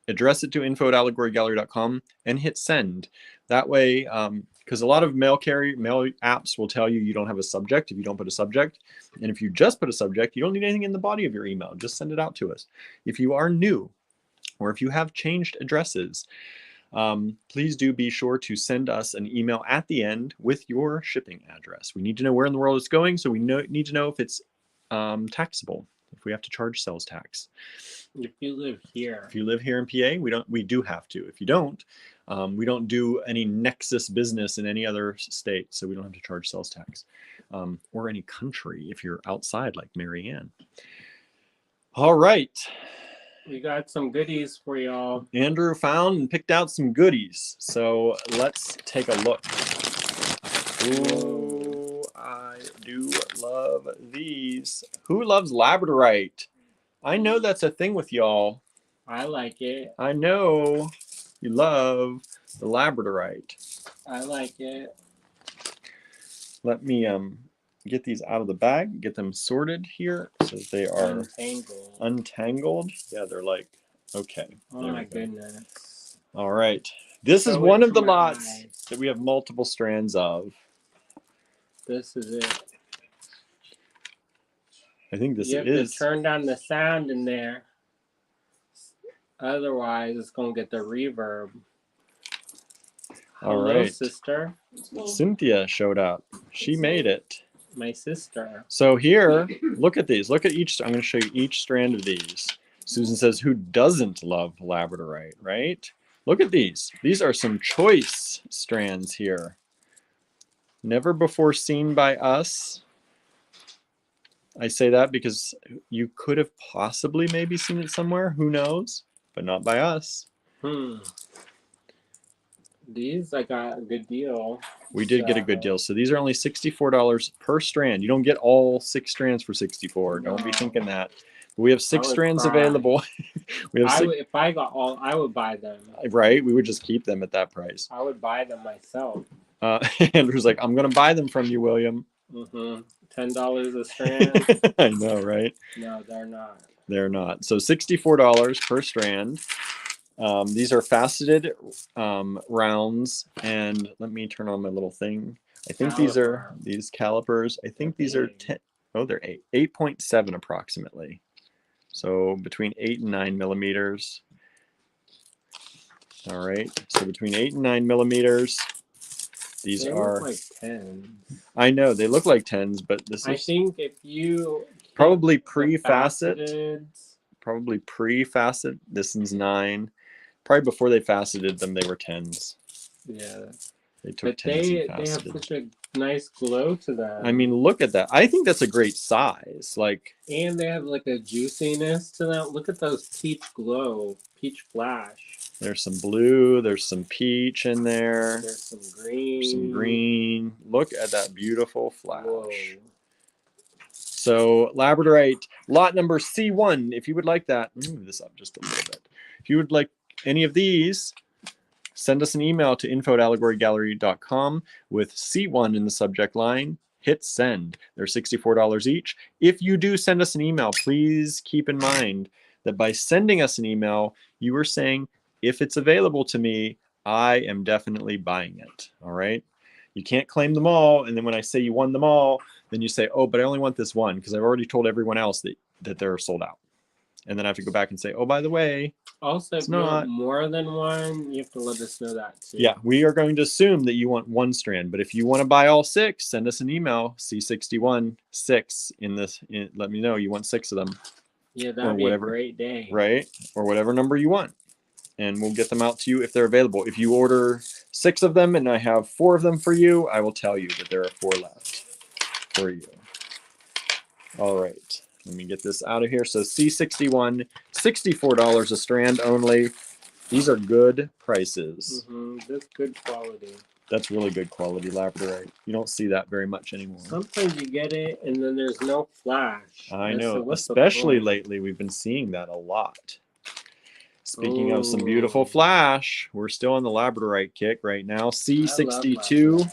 address it to info@allegorygallery.com, and hit send. That way, because a lot of mail apps will tell you don't have a subject if you don't put a subject. And if you just put a subject, you don't need anything in the body of your email. Just send it out to us. If you are new, or if you have changed addresses, please do be sure to send us an email at the end with your shipping address. We need to know where in the world it's going, so we need to know if it's taxable, if we have to charge sales tax. If you live here. If you live here in PA, we do have to. If you don't, we don't do any nexus business in any other state, so we don't have to charge sales tax. Or any country if you're outside like Marianne. All right. We got some goodies for y'all. Andrew found and picked out some goodies. So let's take a look. Ooh, I do love these. Who loves Labradorite? I know that's a thing with y'all. I like it. I know you love the Labradorite. I like it. Let me get these out of the bag, get them sorted here so that they are untangled. Yeah, they're like, okay. Oh my goodness. All right. This is one of the lots that we have multiple strands of. This is it. I think this you have is. To turn down the sound in there. Otherwise, it's going to get the reverb. All Hello, right. sister. Cynthia showed up. She made it. My sister. So here, look at these. Look at each. I'm going to show you each strand of these. Susan says, who doesn't love Labradorite, right? Look at these. These are some choice strands here. Never before seen by us. I say that because you could have possibly maybe seen it somewhere. Who knows? But not by us. These I got a good deal. We did get a good deal. So these are only $64 per strand. You don't get all 6 strands for $64. Don't be thinking that. But we have 6 strands available. We have if I got all, I would buy them. Right? We would just keep them at that price. I would buy them myself. Andrew's like, I'm going to buy them from you, William. $10 a strand. I know, right? No, they're not. They're not. So $64 per strand. These are faceted rounds, and let me turn on my little thing. I think these calipers. I think these are 10. Oh, they're 8.7 approximately. So between 8 and 9 millimeters. All right. So between 8 and 9 millimeters. These are like 10s. I know they look like 10s, but this is. I think if you probably pre-facet. Probably pre-facet. This one's 9. Probably before they faceted them, they were 10s. Yeah. They took 10s and faceted. They have such a nice glow to them. I mean, look at that. I think that's a great size. Like, and they have like a juiciness to them. Look at those peach glow, peach flash. There's some blue. There's some peach in there. There's some green. Some green. Look at that beautiful flash. Whoa. So Labradorite, lot number C1. If you would like that, move this up just a little bit. If you would like any of these, send us an email to info@allegorygallery.com with C1 in the subject line. Hit send. They're $64 each. If you do send us an email, please keep in mind that by sending us an email, you are saying, if it's available to me, I am definitely buying it. All right. You can't claim them all. And then when I say you won them all, then you say, oh, but I only want this one because I've already told everyone else that they're sold out. And then I have to go back and say, oh, by the way, Also, if it's you want not. more than one, you have to let us know that too. Yeah, we are going to assume that you want one strand, but if you want to buy all 6, send us an email, C61-6 let me know you want 6 of them. Yeah, that'd be a great day. Right? Or whatever number you want. And we'll get them out to you if they're available. If you order 6 of them and I have 4 of them for you, I will tell you that there are 4 left for you. All right. Let me get this out of here. So C61, $64 a strand only. These are good prices. That's good quality. That's really good quality Labradorite. You don't see that very much anymore. Sometimes you get it and then there's no flash. I know. Especially lately, we've been seeing that a lot. Speaking of some beautiful flash, we're still on the Labradorite kick right now. C62.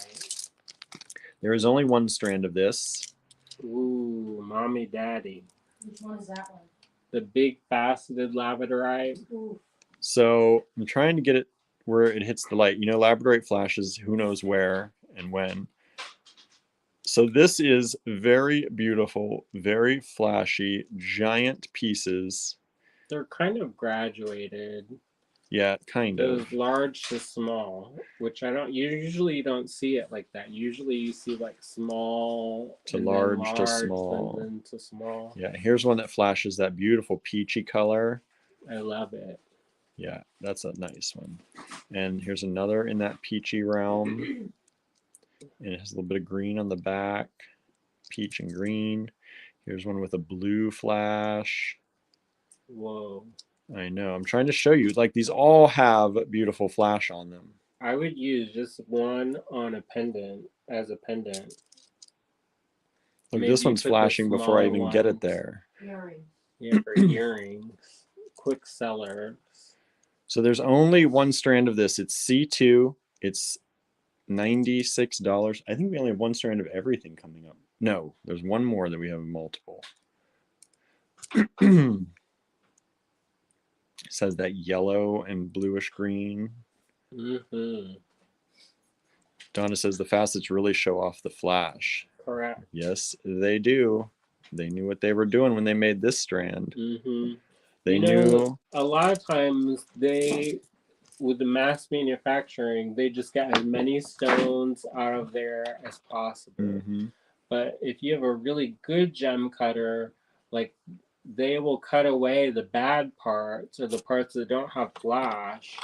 There is only one strand of this. Ooh, mommy, daddy. Which one is that one? The big faceted Labradorite. Ooh. So I'm trying to get it where it hits the light. You know, Labradorite flashes who knows where and when. So this is very beautiful, very flashy, giant pieces. They're kind of graduated. Yeah, kind of. Those large to small, which you usually don't see it like that. Usually you see like small to large to small. And then to small. Yeah, here's one that flashes that beautiful peachy color. I love it. Yeah, that's a nice one. And here's another in that peachy realm. And it has a little bit of green on the back. Peach and green. Here's one with a blue flash. Whoa. I know. I'm trying to show you. Like, these all have beautiful flash on them. I would use just one on a pendant as a pendant. Look, this one's flashing before I even get it there. Earrings. Yeah, for earrings. Quick sellers. So there's only one strand of this. It's C2. It's $96. I think we only have one strand of everything coming up. No, there's one more that we have multiple. It says that yellow and bluish green. Donna says the facets really show off the flash. Correct. Yes, they do. They knew what they were doing when they made this strand. They knew. A lot of times with the mass manufacturing, they just get as many stones out of there as possible. But if you have a really good gem cutter, like, they will cut away the bad parts or the parts that don't have flash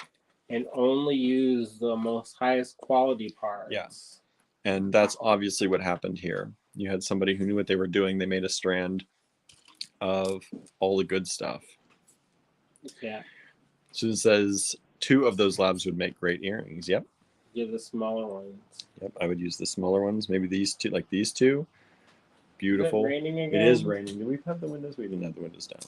and only use the most highest quality parts. Yes. And that's obviously what happened here. You had somebody who knew what they were doing. They made a strand of all the good stuff. Yeah. So it says 2 of those labs would make great earrings. Yep. Yeah, the smaller ones. Yep, I would use the smaller ones. Maybe these 2, like these 2. Beautiful. Is it raining again? It is raining. Do we have the windows? We didn't have the windows down.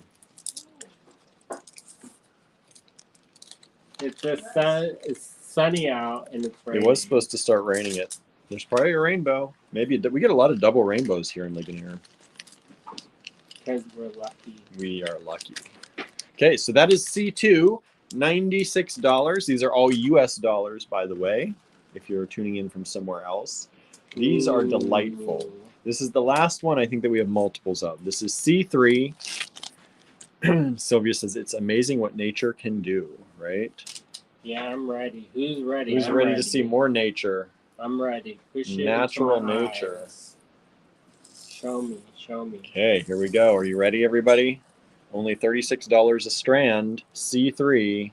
It's sunny out and it's raining. It was supposed to start raining it. There's probably a rainbow. Maybe we get a lot of double rainbows here in Ligonier. Because we're lucky. We are lucky. Okay, so that is C2, $96. These are all US dollars, by the way, if you're tuning in from somewhere else. These are delightful. This is the last one I think that we have multiples of. This is C3. Sylvia says it's amazing what nature can do, right? Yeah, I'm ready. Who's ready? Who's ready to see more nature? I'm ready. Push it Natural into my nature. eyes. Show me. Okay, here we go. Are you ready, everybody? Only $36 a strand. C3.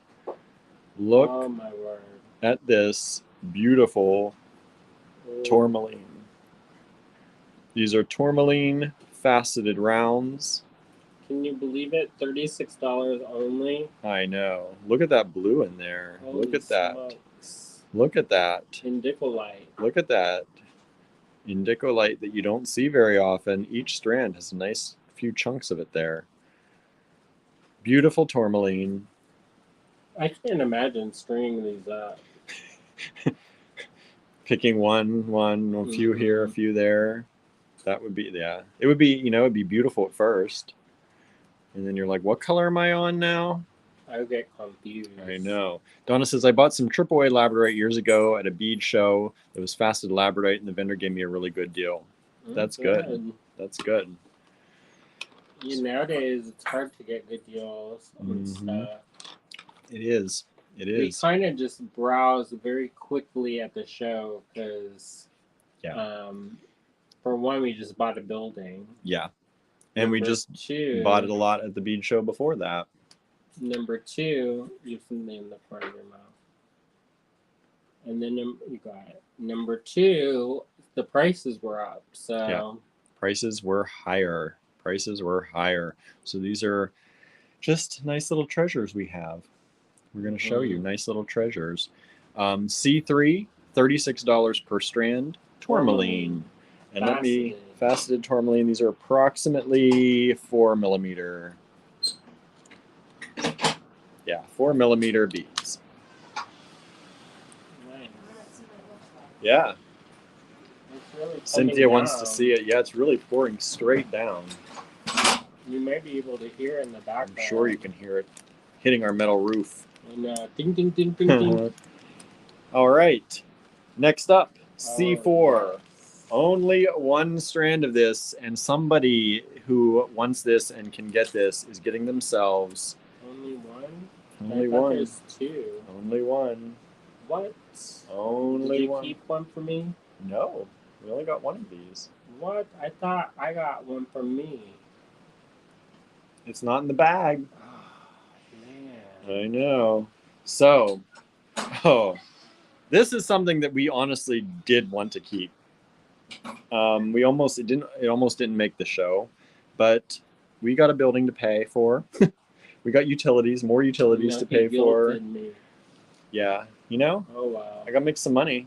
Look oh, my word. at this beautiful tourmaline. These are tourmaline faceted rounds. Can you believe it? $36 only? I know. Look at that blue in there. Holy Look at that. smokes. Look at that. Indicolite. Look at that. Indicolite that you don't see very often. Each strand has a nice few chunks of it there. Beautiful tourmaline. I can't imagine stringing these up. Picking one, a few here, a few there. That would be, yeah. It would be, it'd be beautiful at first. And then you're like, what color am I on now? I get confused. I know. Donna says, I bought some AAA Labradorite years ago at a bead show. It was Faceted Labradorite, and the vendor gave me a really good deal. That's good. That's good. Nowadays, it's hard to get good deals on stuff. It is. It is. We kind of just browse very quickly at the show because, for one, we just bought a building. Yeah. And we just bought it a lot at the bead show before that. Number two, you have something in the front of your mouth. And then you got it. Number two, the prices were up. So prices were higher. Prices were higher. So these are just nice little treasures we have. We're going to show you nice little treasures. C3, $36 per strand. Tourmaline. And let me, faceted tourmaline. These are approximately 4 millimeter. Yeah, 4 millimeter beads. Nice. Yeah. Really Cynthia wants to see it. Yeah, it's really pouring straight down. You may be able to hear it in the background. I'm sure you can hear it hitting our metal roof. And ding, ding, ding, ding, ding. All right. Next up, C4. Only one strand of this, and somebody who wants this and can get this is getting themselves. Only one? Only one. There's two. Only one. What? Only one. Did you keep one for me? No, we only got one of these. What? I thought I got one for me. It's not in the bag. Oh, man. I know. So, this is something that we honestly did want to keep. It almost didn't make the show, but we got a building to pay for. We got more utilities to pay for. Me. Yeah, Oh wow. I gotta make some money.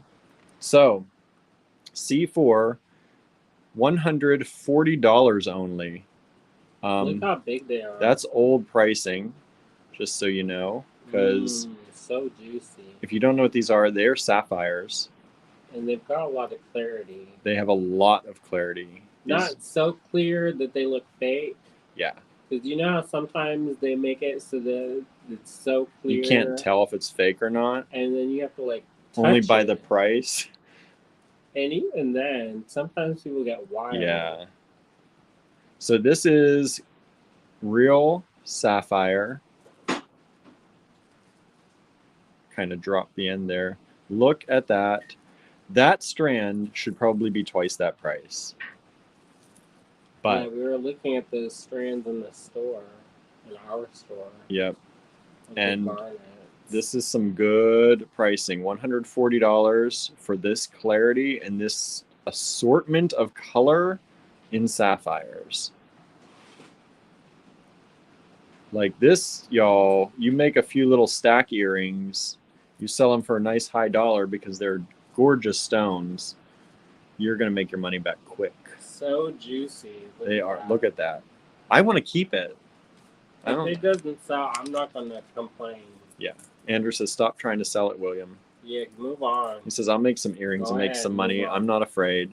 So, C4, $140 only. Look how big they are. That's old pricing, just so you know, because so juicy. If you don't know what these are, they're sapphires. And they've got a lot of clarity. They have a lot of clarity. Not so clear that they look fake. Yeah. Because you know how sometimes they make it so that it's so clear. You can't tell if it's fake or not. And then you have to touch only by the price. And even then, sometimes people get wild. Yeah. So this is real sapphire. Kind of drop the end there. Look at that. That strand should probably be twice that price. But we were looking at those strands in the store, in our store. Yep. And this is some good pricing. $140 for this clarity and this assortment of color in sapphires. Like this, y'all, you make a few little stack earrings, you sell them for a nice high dollar because they're gorgeous stones. You're going to make your money back quick. So juicy. They are. Look at that. I want to keep it. If it doesn't sell, I'm not going to complain. Yeah. Andrew says, stop trying to sell it, William. Yeah, move on. He says, I'll make some earrings and make some money. I'm not afraid.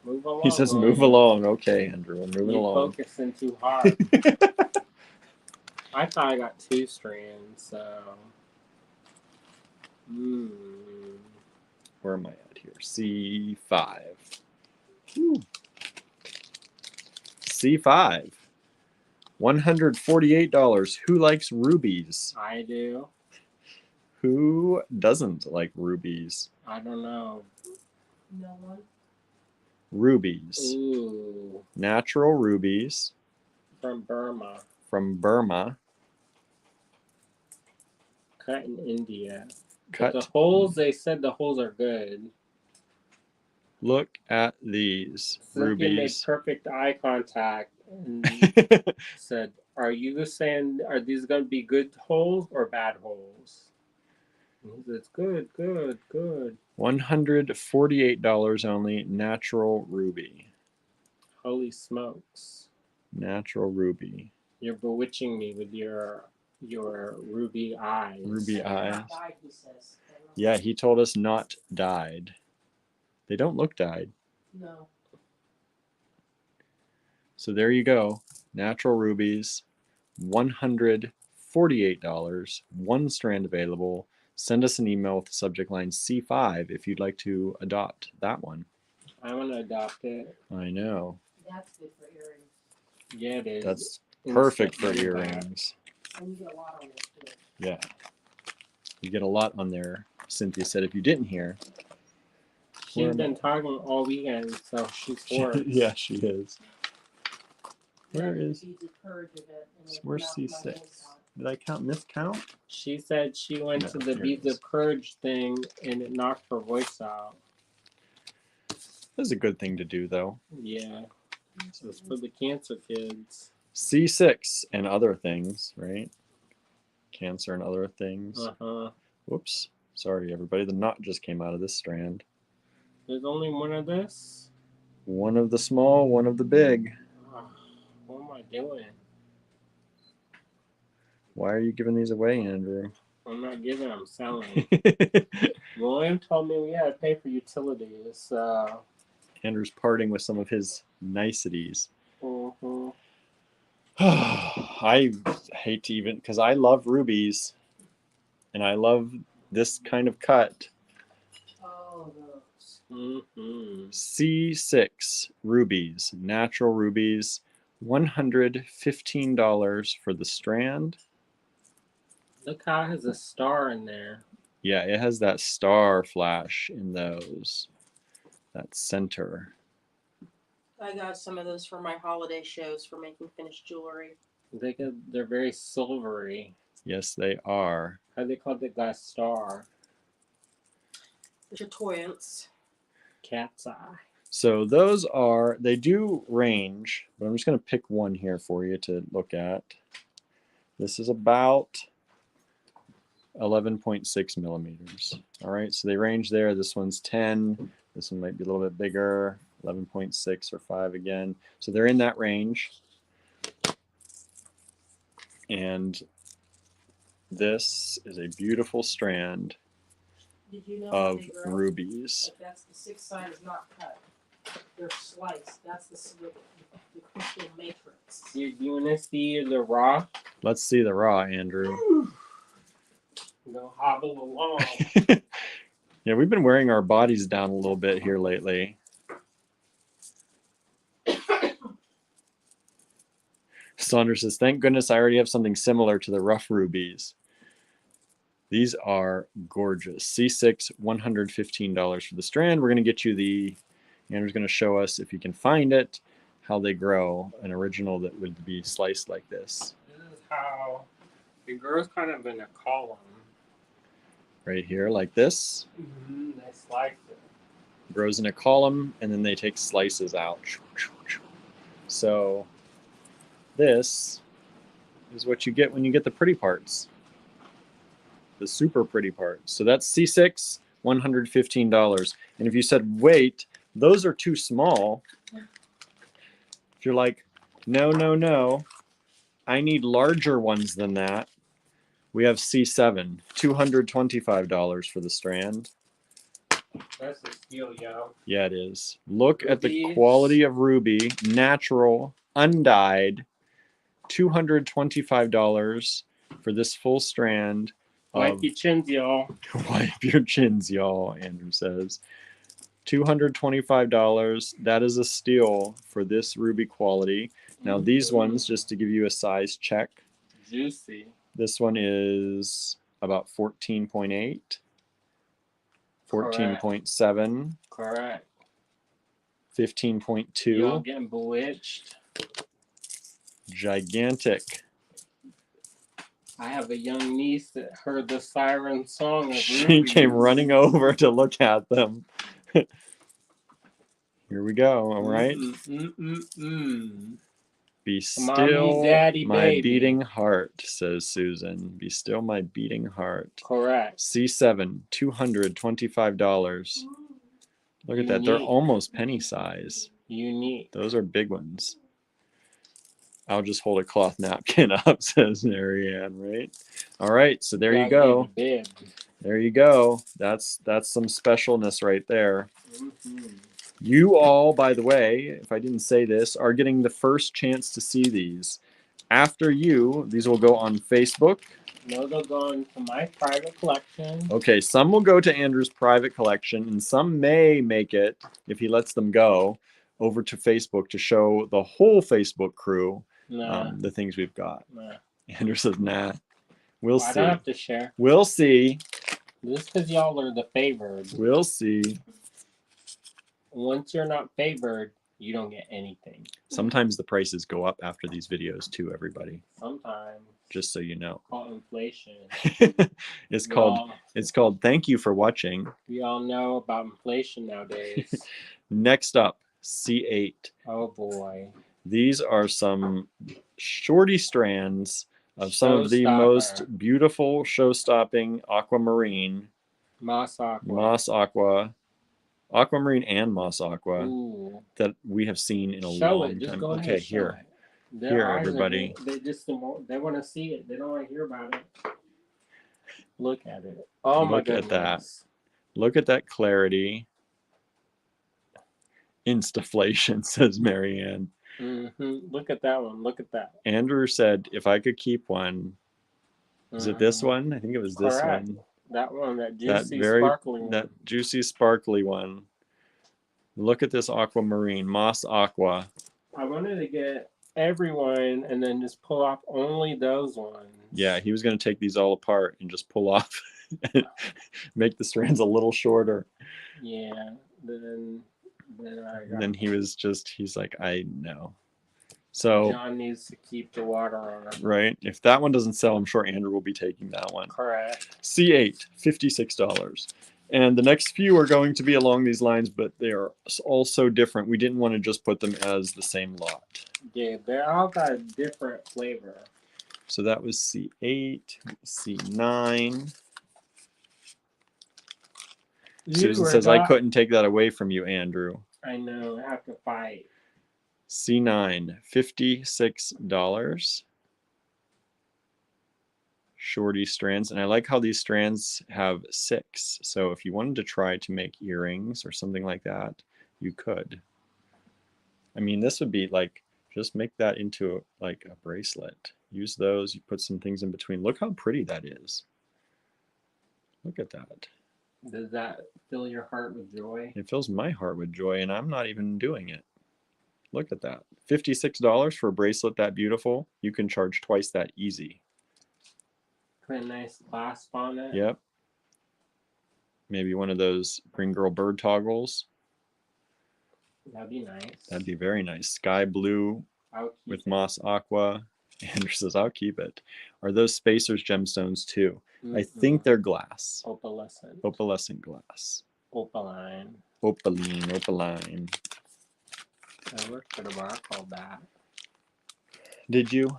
Move along. He says, move along. Okay, Andrew, I'm moving along. You're focusing too hard. I thought I got 2 strands, so. Where am I at here? C5. Whew. C5. $148. Who likes rubies? I do. Who doesn't like rubies? I don't know. No one. Rubies. Ooh. Natural rubies. From Burma. From Burma. Cut in India. Cut. But the holes, they said the holes are good. Look at these Cynthia made rubies. perfect eye contact and said, are you saying, are these going to be good holes or bad holes? It's good, good, good. $148 only, natural ruby. Holy smokes. Natural ruby. You're bewitching me with your your ruby eyes. Ruby eyes. Not died, he says. Yeah, he told us not dyed. They don't look dyed. No. So there you go. Natural rubies, $148, one strand available. Send us an email with the subject line C5 if you'd like to adopt that one. I want to adopt it. I know. That's good for earrings. Yeah, it is. That's perfect for Instant money back. earrings. And you get a lot on this too. Yeah. You get a lot on there. Cynthia said if you didn't hear. She's been talking all weekend, so she's hoarse. Yeah, she is. Where Yeah, is... beads of courage of it, and it Where's knocked my C6? voice out. Did I miscount? She said she went No, to the here it Beads is. of Courage thing and it knocked her voice out. That's a good thing to do, though. Yeah. So it's for the cancer kids. C6 and other things, right? Cancer and other things. Uh-huh. Whoops. Sorry, everybody. The knot just came out of this strand. There's only one of this? One of the small, one of the big. Oh, what am I doing? Why are you giving these away, Andrew? I'm not giving, I'm selling. William told me we had to pay for utilities, so... Andrew's parting with some of his niceties. Mm-hmm. I hate to even, because I love rubies, and I love this kind of cut. Oh, those. Mm-hmm. C6 rubies, natural rubies, $115 for the strand. Look how it has a star in there. Yeah, it has that star flash in those. That center. I got some of those for my holiday shows for making finished jewelry. They're very silvery. Yes, they are. How do they call the glass star? They're toyants. Cat's eye. So those are, they do range, but I'm just going to pick one here for you to look at. This is about 11.6 millimeters. All right, so they range there. This one's 10. This one might be a little bit bigger, 11.6 or 5 again. So they're in that range. And this is a beautiful strand Did you know of that they grow? rubies. Like that's the 6 side is not cut. They're sliced. That's the crystal matrix. Do you want to see the raw? Let's see the raw, Andrew. Go hobble along. Yeah, we've been wearing our bodies down a little bit here lately. Saunders says, thank goodness I already have something similar to the rough rubies. These are gorgeous. C6, $115 for the strand. We're going to get you the, Andrew's going to show us, if you can find it, how they grow. An original that would be sliced like this. This is how it grows kind of in a column. Right here, like this. Mm-hmm. They slice it. Grows in a column, and then they take slices out. So this is what you get when you get the pretty parts. The super pretty parts. So that's C6, $115. And if you said, wait, those are too small. If you're like, no, no, no, I need larger ones than that. We have C7, $225 for the strand. That's a steal, yo. Yeah, it is. Look at the Rubies. quality of ruby, natural, undyed, $225 for this full strand. Wipe your chins, y'all. Wipe your chins, y'all, Andrew says. $225. That is a steal for this ruby quality. Now, these ones, just to give you a size check, Juicy. this one is about 14.8, 14.7, Correct. 15.2. Y'all getting bewitched. Gigantic. I have a young niece that heard the siren song of She Rubies. came running over to look at them. Here we go. All right. Be Mommy, still daddy, my baby. beating heart, says Susan. Be still my beating heart. Correct. C7, $225. Look at that. They're Unique. almost penny size. Unique. Those are big ones. I'll just hold a cloth napkin up, says Marianne, right? All right, so there you Gotta go. give a bib. There you go. That's some specialness right there. Mm-hmm. You all, by the way, if I didn't say this, are getting the first chance to see these. After you, these will go on Facebook. No, they'll go into my private collection. Okay, some will go to Andrew's private collection, and some may make it, if he lets them go, over to Facebook to show the whole Facebook crew the things we've got. Nah. Andrew says, nah. We'll I see. don't have to share. We'll see. This because y'all are the favored. We'll see. Once you're not favored, you don't get anything. Sometimes the prices go up after these videos too, everybody. Sometimes. Just so you know. Called inflation. It's called Thank You for Watching. We all know about inflation nowadays. Next up, C8. Oh boy. These are some shorty strands of some of the Showstopper. most beautiful show-stopping aquamarine, Moss aqua. moss aqua, aquamarine and moss aqua Ooh. that we have seen in a Show long it. Just time. go ahead Okay, and show here. it. Their Here, eyes are everybody. good. They want to see it. They don't want to hear about it. Look at it. Oh my Look at goodness. that. Look at that clarity. Instaflation, says Marianne. Look at that one. Look at that. Andrew said, if I could keep one, is it this Mhm. one? I think it was this Correct. one. That one, that juicy, That sparkling one. that juicy, sparkly one. Look at this aquamarine, moss aqua. I wanted to get everyone and then just pull off only those ones. Yeah, he was going to take these all apart and just pull off, make the strands a little shorter. Yeah. Then I got. Then he's like, I know. So, John needs to keep the water on. right, if that one doesn't sell, I'm sure Andrew will be taking that one. Correct. C8, $56. And the next few are going to be along these lines, but they are all so different. We didn't want to just put them as the same lot. Yeah, they're all got a different flavor. So that was C8, C9. Susan says, I couldn't take that away from you, Andrew. I know, I have to fight. C9, $56. Shorty strands. And I like how these strands have 6. So if you wanted to try to make earrings or something like that, you could. I mean, this would be like, just make that into like a bracelet. Use those, you put some things in between. Look how pretty that is. Look at that. Does that fill your heart with joy? It fills my heart with joy, and I'm not even doing it. Look at that. $56 for a bracelet that beautiful. You can charge twice that easy. Put a nice clasp on it. Yep. Maybe one of those Green Girl bird toggles. That'd be nice. That'd be very nice. Sky blue with moss aqua. Andrew says, I'll keep it. Are those spacers gemstones too? I think they're glass. Opalescent. Opalescent glass. Opaline. Opaline. I worked for the bar called that. Did you?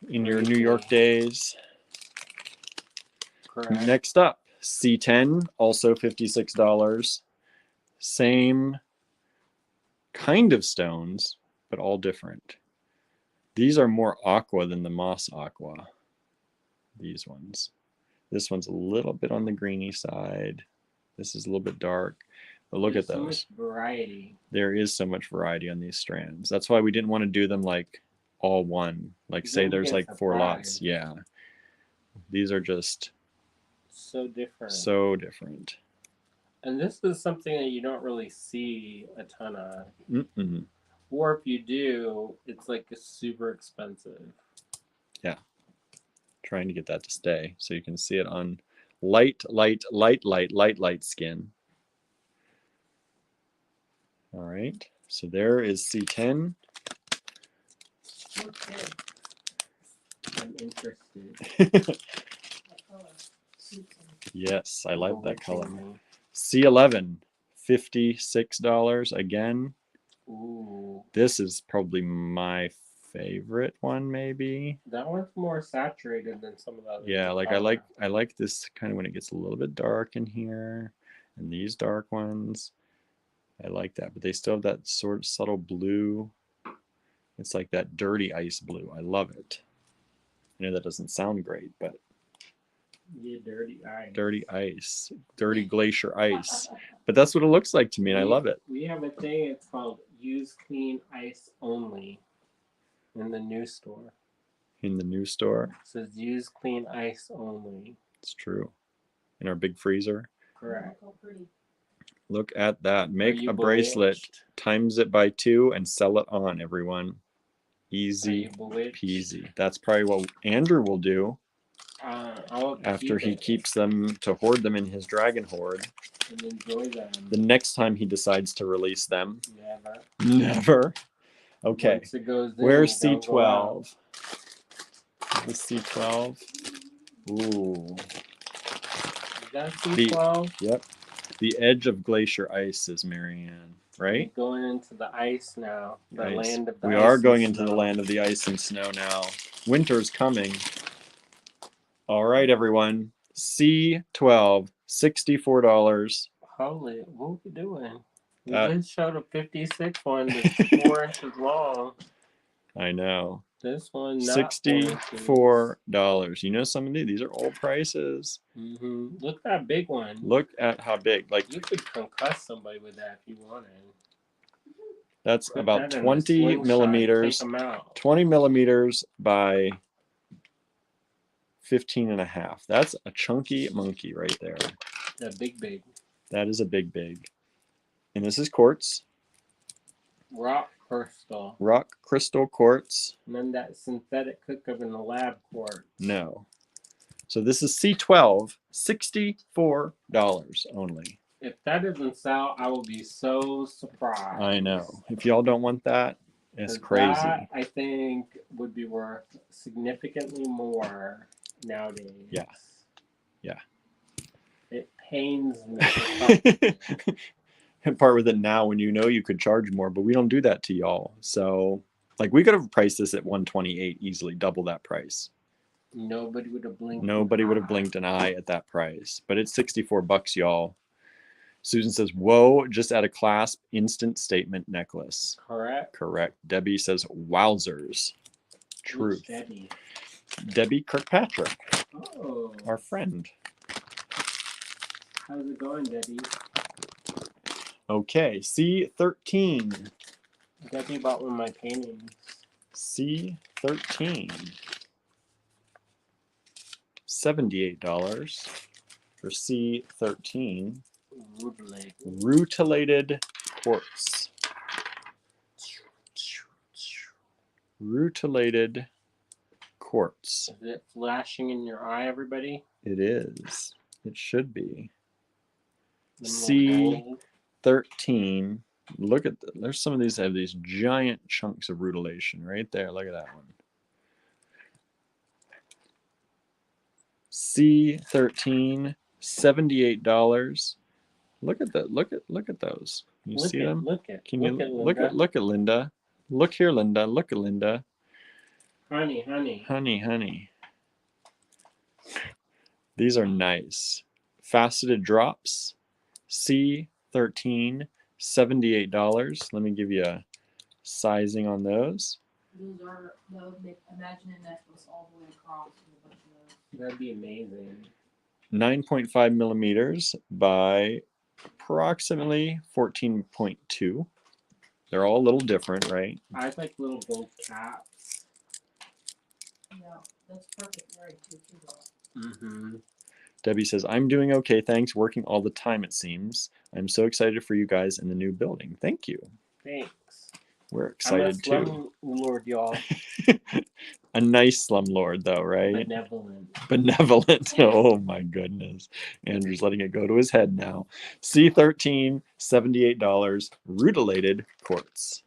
In your New York days? Correct. Next up, C10, also $56. Same kind of stones, but all different. These are more aqua than the moss aqua. These ones. This one's a little bit on the greeny side. This is a little bit dark. But look at those. So much variety. There is so much variety on these strands. That's why we didn't want to do them like all one. Like say there's like 4 lots. Yeah. These are just so different. So different. And this is something that you don't really see a ton of. Mm-mm. Or if you do, it's like super expensive. Yeah. Trying to get that to stay so you can see it on light skin. All right. So there is C10. Okay. I'm interested. Yes, I like that color. C11, $56 again. Ooh. This is probably my favorite one, maybe. That one's more saturated than some of the others. Yeah, like I like this kind of when it gets a little bit dark in here, and these dark ones. I like that, but they still have that sort of subtle blue It's like that dirty ice blue. I love it. I know that doesn't sound great, but Yeah, dirty ice. dirty ice, dirty glacier ice. But that's what it looks like to me, and I love it. We have a thing, it's called Use Clean Ice Only in the new store. In the new store, It says Use Clean Ice Only. it's true. In our big freezer. Correct. Look how pretty. Look at that. Make you a bracelet, bewitched? times it by 2, and sell it on, everyone. Are Easy you bewitched? peasy. That's probably what Andrew will do I'll after keep he it keeps them to hoard them in his dragon hoard. and enjoy them. The next time he decides to release them. Never. Never. Okay. Once it goes in, Where's you don't go out. C12? The C12. Ooh. Is that C12? Yep. The edge of glacier ice is Marianne, right? We're going into the ice now. The Ice. land of the We ice are and going into the snow. land of the ice and snow now. Winter's coming. All right, everyone. C12, $64. Holy, what are we doing? We Uh, just showed a 56 one that's 4 inches long. I know. This one, not 4 inches. $64. You know some of these are old prices. Look at that big one. Look at how big. Like, You could concuss somebody with that if you wanted. that's Put about that in a 20 slingshot, millimeters. Take 'em out. 20 millimeters by 15 and a half. That's a chunky monkey right there. A big. That is a big. And this is quartz. Rock crystal. Rock crystal quartz. And then that synthetic cookup in the lab quartz. No. So this is C12, $64 only. If that doesn't sell, I will be so surprised. I know. If y'all don't want that, it's 'Cause crazy. That, I think, would be worth significantly more nowadays. Yeah. Yeah. It pains me. to And part with it now when you know you could charge more, but we don't do that to y'all. So, like, we could have priced this at $128 easily, double that price. Nobody would have blinked. Nobody would have blinked an eye at that price, but it's $64, y'all. Susan says, "Whoa, just at a clasp, instant statement necklace." Correct. Correct. Debbie says, "Wowzers." Truth. Which Debbie? Debbie Kirkpatrick, Oh. our friend. How's it going, Debbie? Okay, C13. Debbie bought one of my paintings. C13. $78 for C13. Rutilated quartz. Rutilated quartz. Is it flashing in your eye, everybody? It is. It should be. Them little holes. C13. Look at there's some of these have these giant chunks of rutilation right there. Look at that one. C13, $78. Look at that. Look at those. You see them? Can you look at Linda? Look here, Linda. Look at Linda. Honey. These are nice. Faceted drops. C13, $78. Let me give you a sizing on those. Those are, imagine a necklace all the way across with a bunch of those. That'd be amazing. 9.5 millimeters by approximately 14.2. They're all a little different, right? I like little gold caps. Yeah, that's perfect wearing too. Debbie says, "I'm doing okay, thanks. Working all the time, it seems. I'm so excited for you guys in the new building." Thank you. Thanks. We're excited I'm a too. slumlord, y'all. A nice slumlord, though, right? Benevolent. Oh my goodness. Andrew's letting it go to his head now. C13, $78. Rutilated quartz.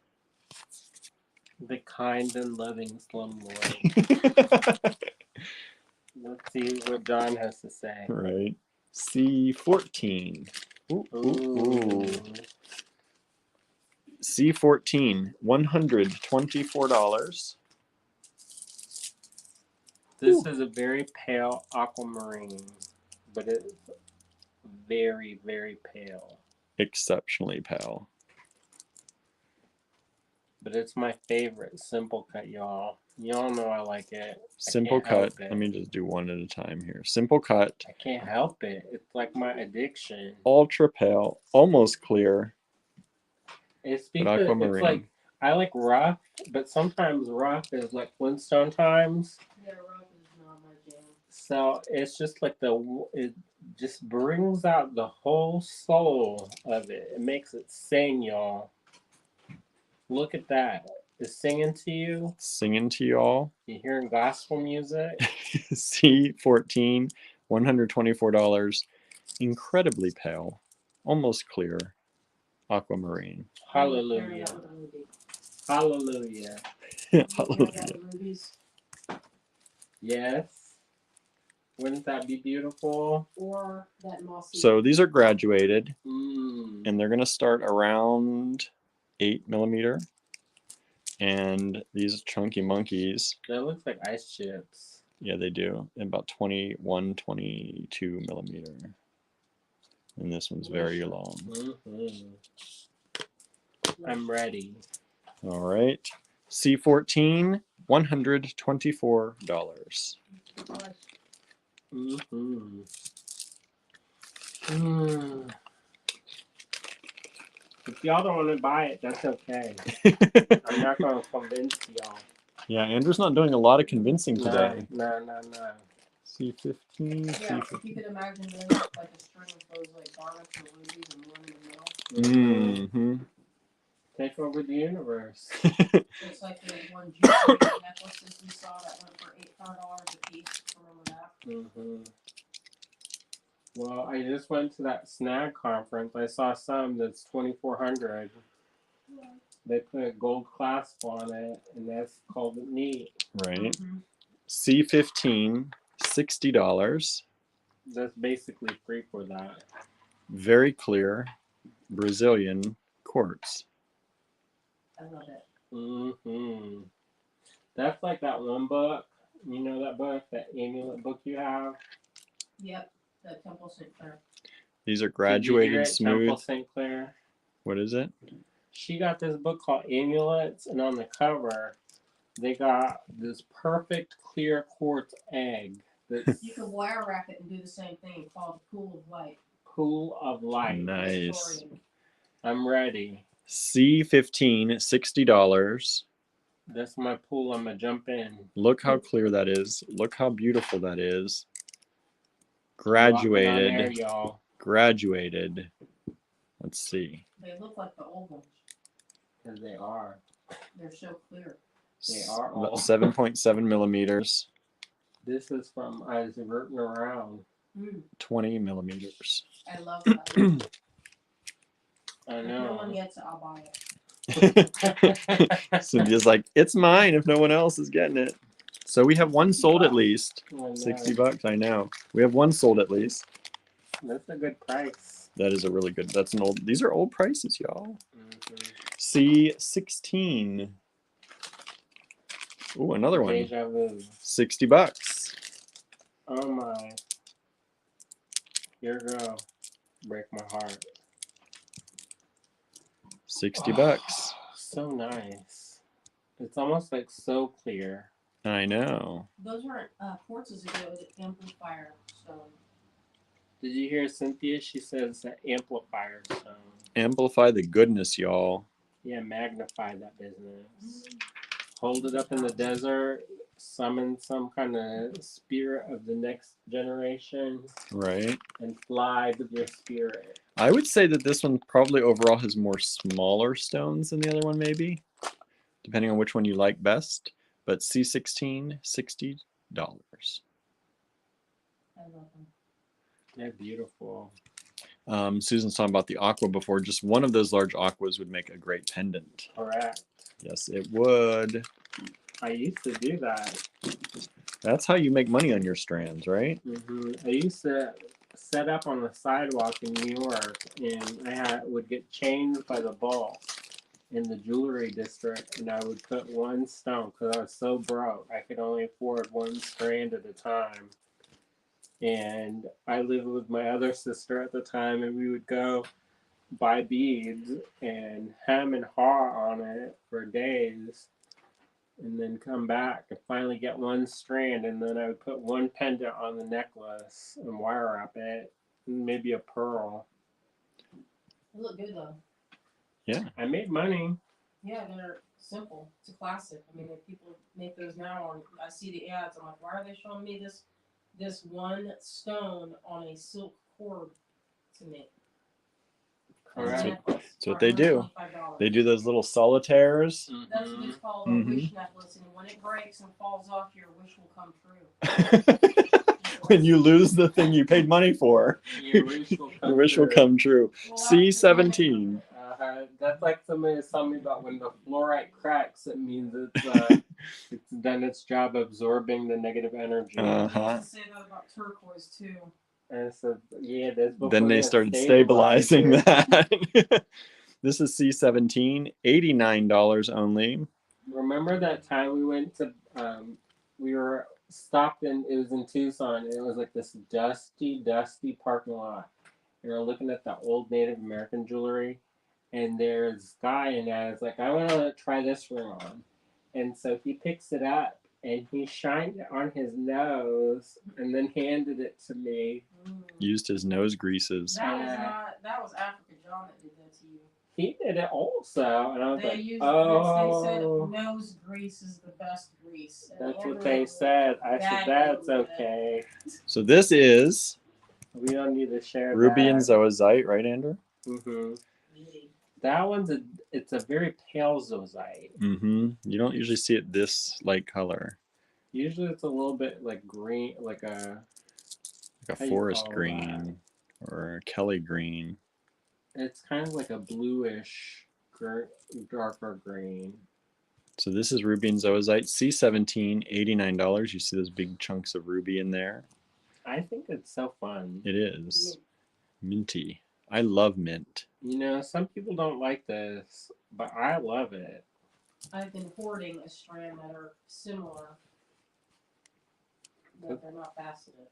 The kind and loving slumlord. Let's see what John has to say. Right. C14. Ooh. C14, $124. This is a very pale aquamarine, but it's very, very pale. Exceptionally pale. But it's my favorite simple cut, y'all. Y'all know I like it. Simple can't help cut. it. Let me just do one at a time here. Simple cut. I can't help it. It's like my addiction. Ultra pale. Almost clear. It's But because it's aquamarine. like I like rough, but sometimes rough is like Flintstone times. Yeah, rock is not my jam. So it's just like it just brings out the whole soul of it. It makes it sing, y'all. Look at that. It's singing to you. Singing to y'all. You're hearing gospel music. C14, $124. Incredibly pale. Almost clear. Aquamarine. Hallelujah. Hallelujah. Hallelujah. Rubies Yes. Wouldn't that be beautiful? or that mossy. So these are graduated, Mm. and they're going to start around 8mm. And these chunky monkeys, That looks like ice chips. yeah, they do, about 21, 22mm. And this one's very long. Mm-hmm. I'm ready. All right. C14, $124. Mm-hmm. Mm. If y'all don't want to buy it, that's okay. I'm not going to convince y'all. Yeah, Andrew's not doing a lot of convincing today. No. C15, Yeah, if C15. you could imagine doing like a string of those like garnets or rubies and one in the middle. Mm-hmm. Take over the universe. It's like the one jewelry necklaces we saw that went for $800 a piece. Remember that? Mm-hmm. Well, I just went to that snag conference. I saw some that's 2,400. They put a gold clasp on it, and that's called it neat. Right. Mm-hmm. C15, $60. That's basically free for that. Very clear Brazilian quartz. I love it. Mm-hmm. That's like that one book. You know that book, that amulet book you have? Yep, the Temple St. Clair. These are Did you hear graduated it, smooth. Temple St. Clair? What is it? She got this book called Amulets, and on the cover, they got this perfect clear quartz egg. That's You can wire wrap it and do the same thing called Pool of Light. Pool of Light. Nice. Victorian. I'm ready. C15, $60. That's my pool. I'm going to jump in. Look how clear that is. Look how beautiful that is. Walking on air, Graduated. y'all. Graduated. Let's see. They look like the old ones. Because they are. They're so clear. They are all. 7.7mm. This is from I was rooting around. 20mm. I love that. I If no one know. gets it, I'll buy it. Cynthia's like, it's mine if no one else is getting it. So we have one sold at least. I know. $60, I know. We have one sold at least. That's a good price. That is a really good, that's an old, these are old prices, y'all. Mm-hmm. C16. Ooh, another one. Deja vu. $60. Oh my. Here we go. Break my heart. $60. So nice. It's almost like so clear. I know. Those aren't quartzes ago, it was an amplifier stone. Did you hear Cynthia? She says that amplifier stone. Amplify the goodness, y'all. Yeah, magnify that business. Hold it up in the desert. Summon some kind of spirit of the next generation. Right. And fly with your spirit. I would say that this one probably overall has more smaller stones than the other one, maybe. Depending on which one you like best. But C16, $60. I love them. They're beautiful. Susan's talking about the aqua before. Just one of those large aquas would make a great pendant. Correct. Yes, it would. I used to do that. That's how you make money on your strands, right? Mm-hmm. I used to set up on the sidewalk in New York, and I would get chains by the bulk in the jewelry district, and I would put one stone because I was so broke. I could only afford one strand at a time. And I lived with my other sister at the time, and we would go buy beads and hem and haw on it for days, and then come back and finally get one strand, and then I would put one pendant on the necklace and wire wrap it, and maybe a pearl. They look good though. Yeah. I made money. Yeah, they're simple. It's a classic. I mean, if people make those now, or I see the ads, I'm like, why are they showing me this one stone on a silk cord to make? Correct. That's what they do. $125. They do those little solitaires. That's what it's called, a Mhm. wish necklace, and when it breaks and falls off, your wish will come true. When you lose the thing you paid money for, Your wish will come your wish will true. come true. Well, C17. That's like somebody was telling me about when the fluorite cracks, it means it's done its job absorbing the negative energy. I Uh-huh. used to say that about turquoise too. And so, yeah, that's before Then they you started stabilize stabilizing it. that. This is C17, $89 only. Remember that time we went to, we were stopped in, it was in Tucson, and it was like this dusty parking lot. We were looking at the old Native American jewelry, and there's this guy, and I was like, I want to try this ring on. And so he picks it up, and he shined it on his nose, and then handed it to me. Used his nose greases. That was Africa John that did that to you. He did it also, and I was They like, used oh. they said nose grease is the best grease. And That's what Amber they was said. I said, bad that's with it. okay. So this is We don't need to share Ruby that. and Zoisite, right, Andrew? Mm-hmm. That one's it's a very pale zoisite. Mm-hmm. You don't usually see it this light color. Usually it's a little bit like green, like a how you forest call green or a Kelly green. it's kind of like a bluish, darker green. So this is Ruby and Zoisite, C17, $89. You see those big chunks of ruby in there. I think it's so fun. It is. Minty. I love mint. You know, some people don't like this, but I love it. I've been hoarding a strand that are similar, but they're not faceted.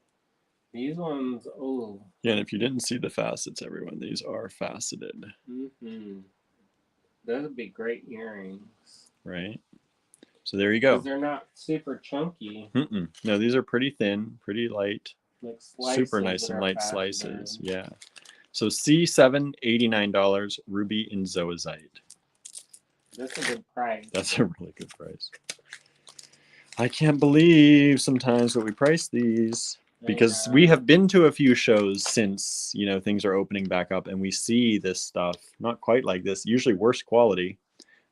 These ones, oh. Yeah, and if you didn't see the facets, everyone, these are faceted. Mm-hmm. Those would be great earrings. Right? So there you go. Because they're not super chunky. Mm-mm. No, these are pretty thin, pretty light. Like slices Super nice that and are light faceted. slices. Yeah. So C7, $89, Ruby and Zoisite. That's a good price. That's a really good price. I can't believe sometimes that we price these, because we have been to a few shows since, you know, things are opening back up, and we see this stuff not quite like this, usually worse quality,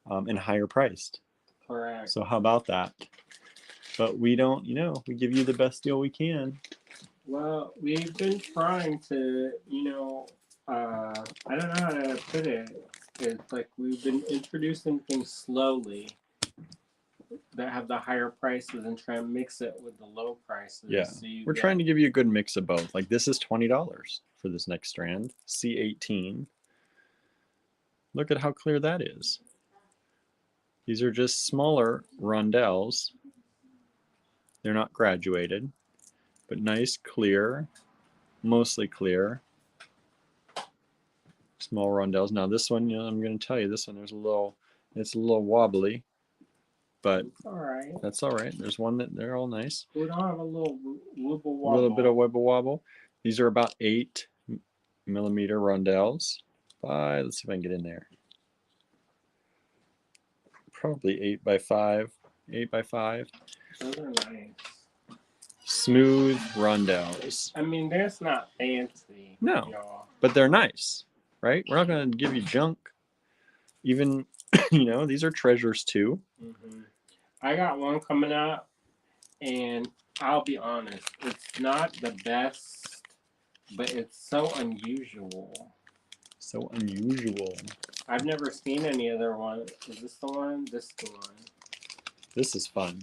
and higher priced. Correct. So how about that? But we don't, you know, we give you the best deal we can. Well, we've been trying to, you know, I don't know how to put it. It's like we've been introducing things slowly that have the higher prices and try and mix it with the low prices. Yeah, so we're trying to give you a good mix of both. Like this is $20 for this next strand, C18. Look at how clear that is. These are just smaller rondelles. They're not graduated, but nice, clear, mostly clear. Small rondelles. Now this one, you know, I'm going to tell you, this one there's it's a little wobbly, but It's all right. that's all right. There's one that they're all nice. We don't have a little wibble A wobble. little bit of wibble wobble. These are about 8 millimeter rondelles. Let's see if I can get in there. Probably 8 by 5. 8 by 5. Those are nice. Smooth rondelles. I mean, that's not fancy. No. Y'all. But they're nice, right? We're not going to give you junk. Even, you know, these are treasures too. Mm-hmm. I got one coming up, and I'll be honest, it's not the best, but it's so unusual. So unusual. I've never seen any other one. Is this the one? This is the one. This is fun.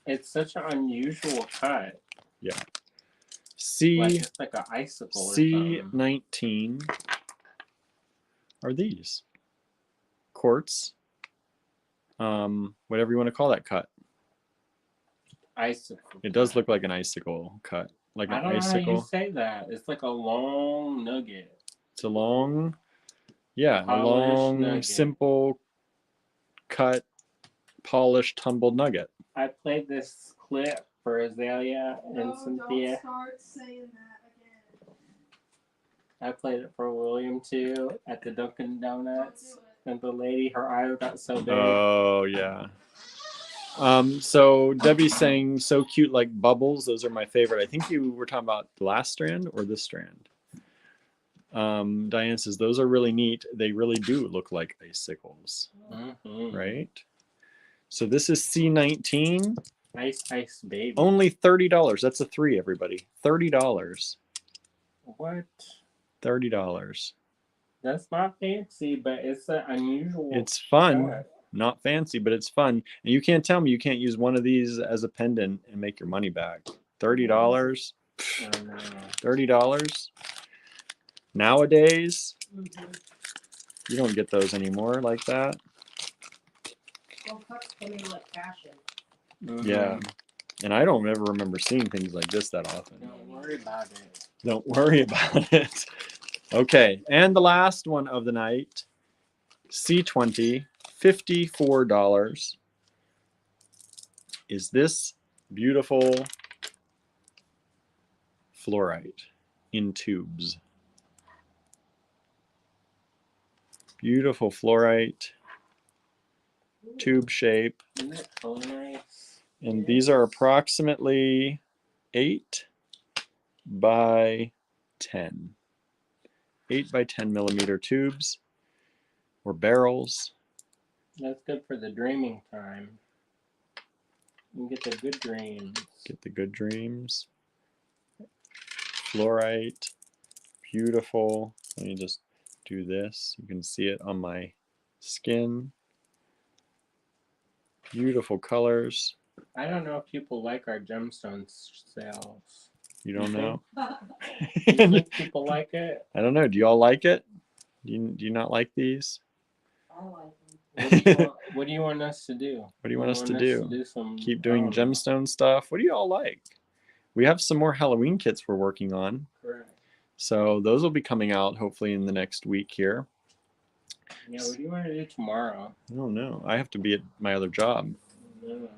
It's such an unusual cut. Yeah. Like it's like an icicle or something. C19 are these. Quartz. Whatever you want to call that cut. Icicle. It does look like an icicle cut. Like an I don't know how you icicle. say that. It's like a long nugget. It's a long Yeah, a Polished long, nugget. simple, cut, polished, tumbled nugget. I played this clip for Azalea and Cynthia. Don't start saying that again. I played it for William too at the Dunkin' Donuts. Don't do And the lady, her eyes got so big. Oh, yeah. So Debbie's saying so cute like bubbles. Those are my favorite. I think you were talking about the last strand or this strand. Diane says those are really neat. They really do look like icicles, right? So this is C19. Ice baby. Only $30. That's a 3, everybody. $30. What? $30. That's not fancy, but it's an unusual. It's fun. cut. Not fancy, but it's fun. And you can't tell me you can't use one of these as a pendant and make your money back. $30. I know. $30. Nowadays, Mm-hmm. you don't get those anymore like that. Well, cups come in like fashion. Yeah. And I don't ever remember seeing things like this that often. Don't worry about it. Don't worry about it. Okay. And the last one of the night, C20, $54, is this beautiful fluorite in tubes. Beautiful fluorite, tube shape. Isn't that so nice? And these are approximately 8 by 10. 8 by 10 millimeter tubes or barrels. That's good for the dreaming time. You get the good dreams. Get the good dreams. Fluorite, beautiful. Let me just do this. You can see it on my skin. Beautiful colors. I don't know if people like our gemstone sales. You don't know? You think people like it? I don't know. Do you all like it? Do you not like these? I like them. What do you want us to do? What do you want us to do? Some, Keep doing gemstone stuff? What do you all like? We have some more Halloween kits we're working on. Correct. So those will be coming out hopefully in the next week here. Yeah, what do you want to do tomorrow? I don't know. I have to be at my other job. No.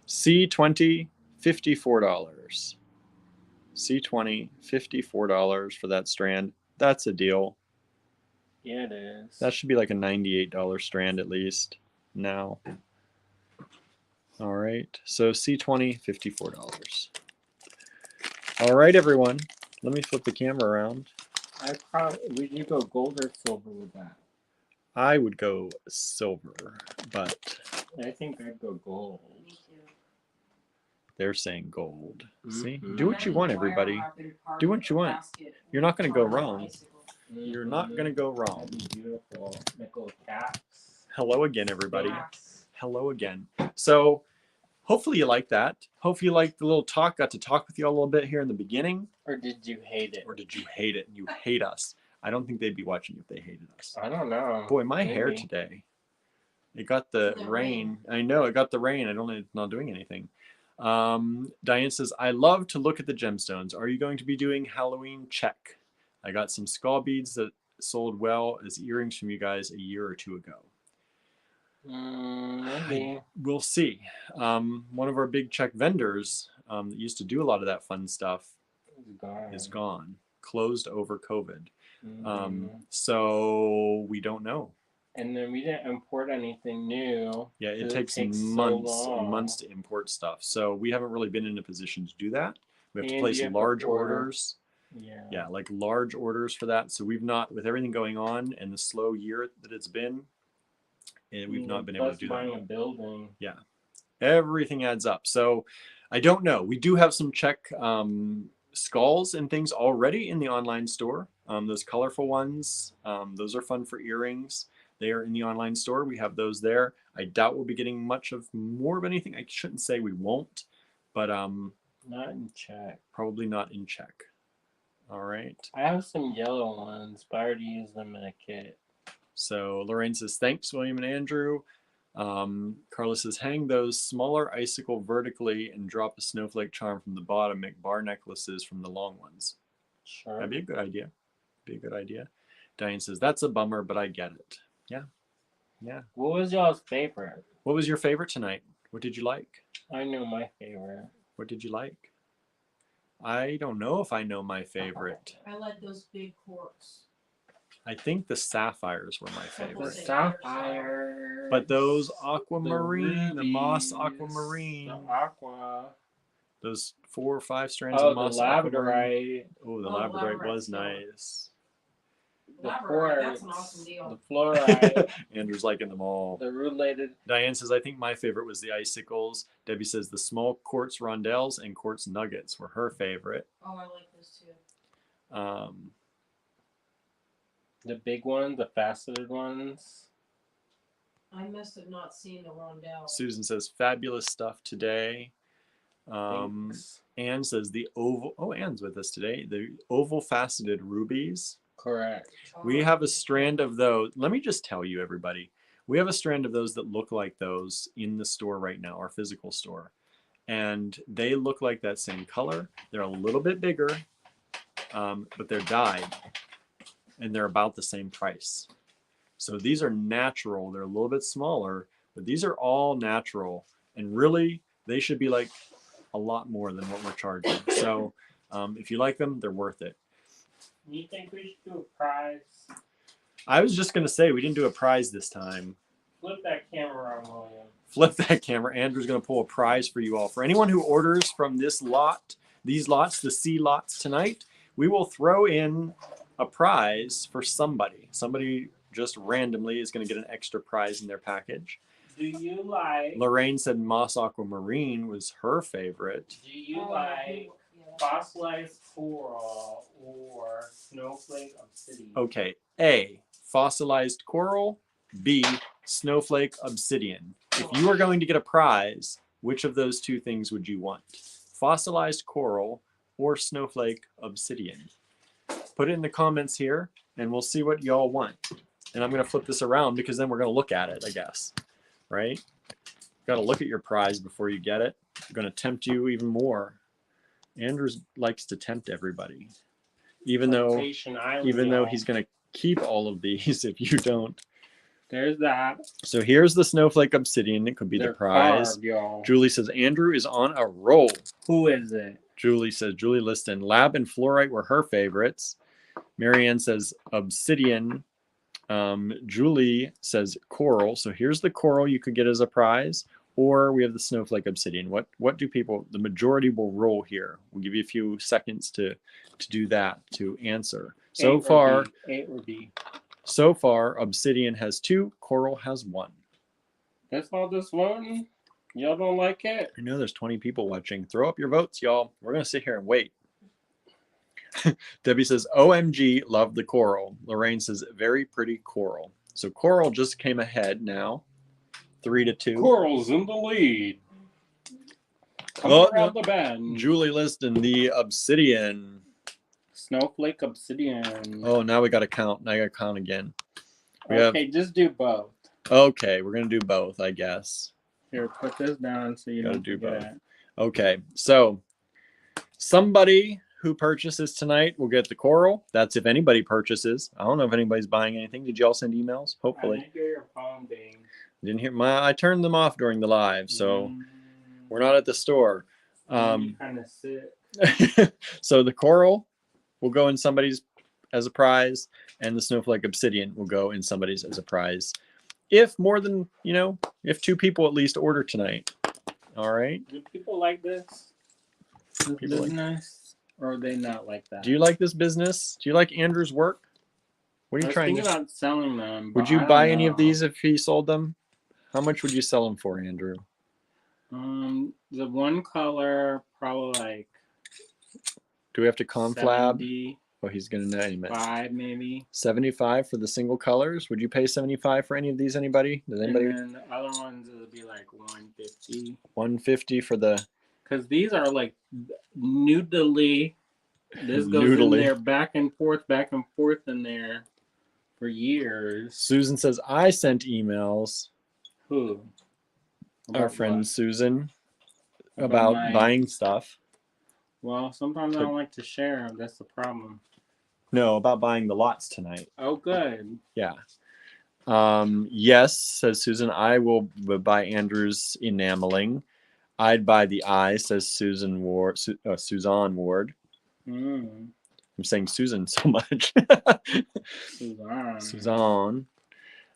C20, $54. C20, $54 for that strand. That's a deal. Yeah, it is. That should be like a $98 strand at least now. All right. So C20, $54. All right, everyone. Let me flip the camera around. Would you go gold or silver with that? I would go silver, but I think I'd go gold. Me too. they're saying gold. See? Mhm. Do what you want, everybody. Do what you want. You're not going to go wrong. You're not going to go wrong. That'd be beautiful. Nickel caps. Hello again, everybody. Hello again. So hopefully you like that. Hopefully you liked the little talk. Got to talk with you all a little bit here in the beginning. Or did you hate it? Or did you hate it and you hate us? I don't think they'd be watching if they hated us. I don't know. Boy, my hair Maybe. today. It got the rain. I know, it got the rain. I don't know, it's not doing anything. Diane says, I love to look at the gemstones. Are you going to be doing Halloween? Check. I got some skull beads that sold well as earrings from you guys a year or two ago. Maybe. We'll see. One of our big Czech vendors that used to do a lot of that fun stuff is gone. Closed over COVID. So we don't know. And then we didn't import anything new. Yeah, it 'cause takes months and months to import stuff. So we haven't really been in a position to do that. We have to And place you have to large order. orders. Yeah. Yeah, like large orders for that. So we've not, with everything going on and the slow year that it's been, we've not been able to do that. Buying a building. Yeah, everything adds up. So I don't know. We do have some Czech skulls and things already in the online store. Those colorful ones, those are fun for earrings. They are in the online store. We have those there. I doubt we'll be getting much of more of anything. I shouldn't say we won't, but Not in Czech. probably not in Czech. All right. I have some yellow ones, but I already used them in a kit. So Lorraine says, thanks, William and Andrew. Carla says, hang those smaller icicle vertically and drop a snowflake charm from the bottom. Make bar necklaces from the long ones. Sure. That'd be a good idea. Be a good idea. Diane says, that's a bummer, but I get it. Yeah. Yeah. What was y'all's favorite? What was your favorite tonight? What did you like? I know my favorite. What did you like? I don't know if I know my favorite. I like those big corks. I think the sapphires were my The favorite. Sapphire. But those aquamarine, the moss Rubies, aquamarine, The aqua. those 4 or 5 strands Oh, of the moss aquamarine. labradorite. Oh, the Oh, the labradorite labradorite's was good. nice. The Labradorite, that's an quartz, awesome deal. The fluorite. Andrew's liking them all. The related. Diane says, I think my favorite was the icicles. Debbie says the small quartz rondelles and quartz nuggets were her favorite. Oh, I like those too. The big ones, the faceted ones. I must have not seen the rondelle. Susan says, fabulous stuff today. Thanks. Anne says the oval, oh, Anne's with us today. The oval faceted rubies. Correct. We have a strand of those. Let me just tell you, everybody, we have a strand of those that look like those in the store right now, our physical store. And they look like that same color. They're a little bit bigger, but they're dyed. And they're about the same price. So these are natural. They're a little bit smaller, but these are all natural. And really, they should be like a lot more than what we're charging. So if you like them, they're worth it. You think we should do a prize? I was just going to say, we didn't do a prize this time. Flip that camera on, William. Flip that camera. Andrew's going to pull a prize for you all. For anyone who orders from this lot, these lots, the C lots tonight, we will throw in a prize for somebody. Somebody just randomly is going to get an extra prize in their package. Do you like? Lorraine said Moss Aquamarine was her favorite. Do you like fossilized coral or snowflake obsidian? Okay, A, fossilized coral. B, snowflake obsidian. If you are going to get a prize, which of those two things would you want? Fossilized coral or snowflake obsidian? Put it in the comments here and we'll see what y'all want. And I'm going to flip this around because then we're going to look at it, I guess. Right? Got to look at your prize before you get it. I'm going to tempt you even more. Andrews likes to tempt everybody. Even though he's going to keep all of these if you don't. There's that. So here's the snowflake obsidian. It could be the prize. Carved, Julie says Andrew is on a roll. Who is it? Julie says Julie Liston. Lab and fluorite were her favorites. Marianne says obsidian. Julie says coral. So here's the coral you could get as a prize. Or we have the snowflake obsidian. What do people, the majority will roll here. We'll give you a few seconds to do that, to answer. So far, A or B. So far, obsidian has 2, coral has 1. That's all this one? Y'all don't like it? I know there's 20 people watching. Throw up your votes, y'all. We're going to sit here and wait. Debbie says, OMG, love the coral. Lorraine says, very pretty coral. So coral just came ahead now, 3-2. Coral's in the lead. Coming around the bend. Julie Liston, the obsidian. Snowflake obsidian. Oh, now we got to count. Now I got to count again. Just do both. Okay, we're going to do both, I guess. Here, put this down so you don't do both. Okay, so somebody who purchases tonight will get the coral. That's if anybody purchases. I don't know if anybody's buying anything. Did you all send emails? Hopefully. I didn't hear your phone ding. Didn't hear I turned them off during the live, so we're not at the store. You kind of sick. So the coral will go in somebody's as a prize, and the snowflake obsidian will go in somebody's as a prize. If more than, if 2 people at least order tonight. All right. Do people like this? People like nice, or are they not like that? Do you like this business? Do you like Andrew's work? What are you trying to? About selling them. Would you buy any of these if he sold them? How much would you sell them for, Andrew? The one color probably like. Do we have to conflab? 70, Oh, he's gonna name it. 5 maybe. 75 for the single colors. Would you pay 75 for any of these? Anybody? Does anybody? And then the other ones would be like 150. 150 for the. Because these are like noodly. This goes in there back and forth in there for years. Susan says I sent emails. Who? Our friend Susan about buying stuff. Well, sometimes I don't like to share them. That's the problem. No, about buying the lots tonight. Oh, good. Yeah. Yes, says Susan. I will buy Andrew's enameling. I'd buy the eye, says Susan Ward. Suzanne Ward. Mm. I'm saying Susan so much. Suzanne. Suzanne.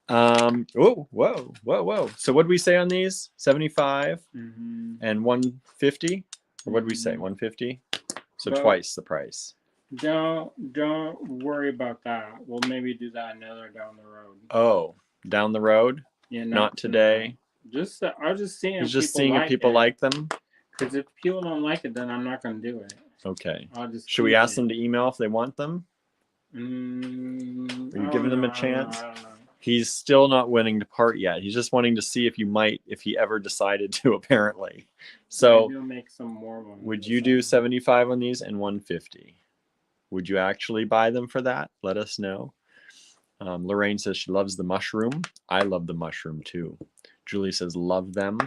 Whoa. So what did we say on these? 75 and 150? Or what did we say? 150? So But twice the price. Don't worry about that. We'll maybe do that another down the road. Oh, down the road? Yeah, Not today. Just I was just seeing. He's just seeing if people like them. Because if people don't like it, then I'm not going to do it. Okay. I'll just. Should we ask them to email if they want them? Are I you giving them a chance? I don't know. He's still not willing to part yet. He's just wanting to see if you might, if he ever decided to, apparently. So, maybe we'll make some more ones. would you do 75 on these and 150? Would you actually buy them for that? Let us know. Lorraine says she loves the mushroom. I love the mushroom too. Julie says love them.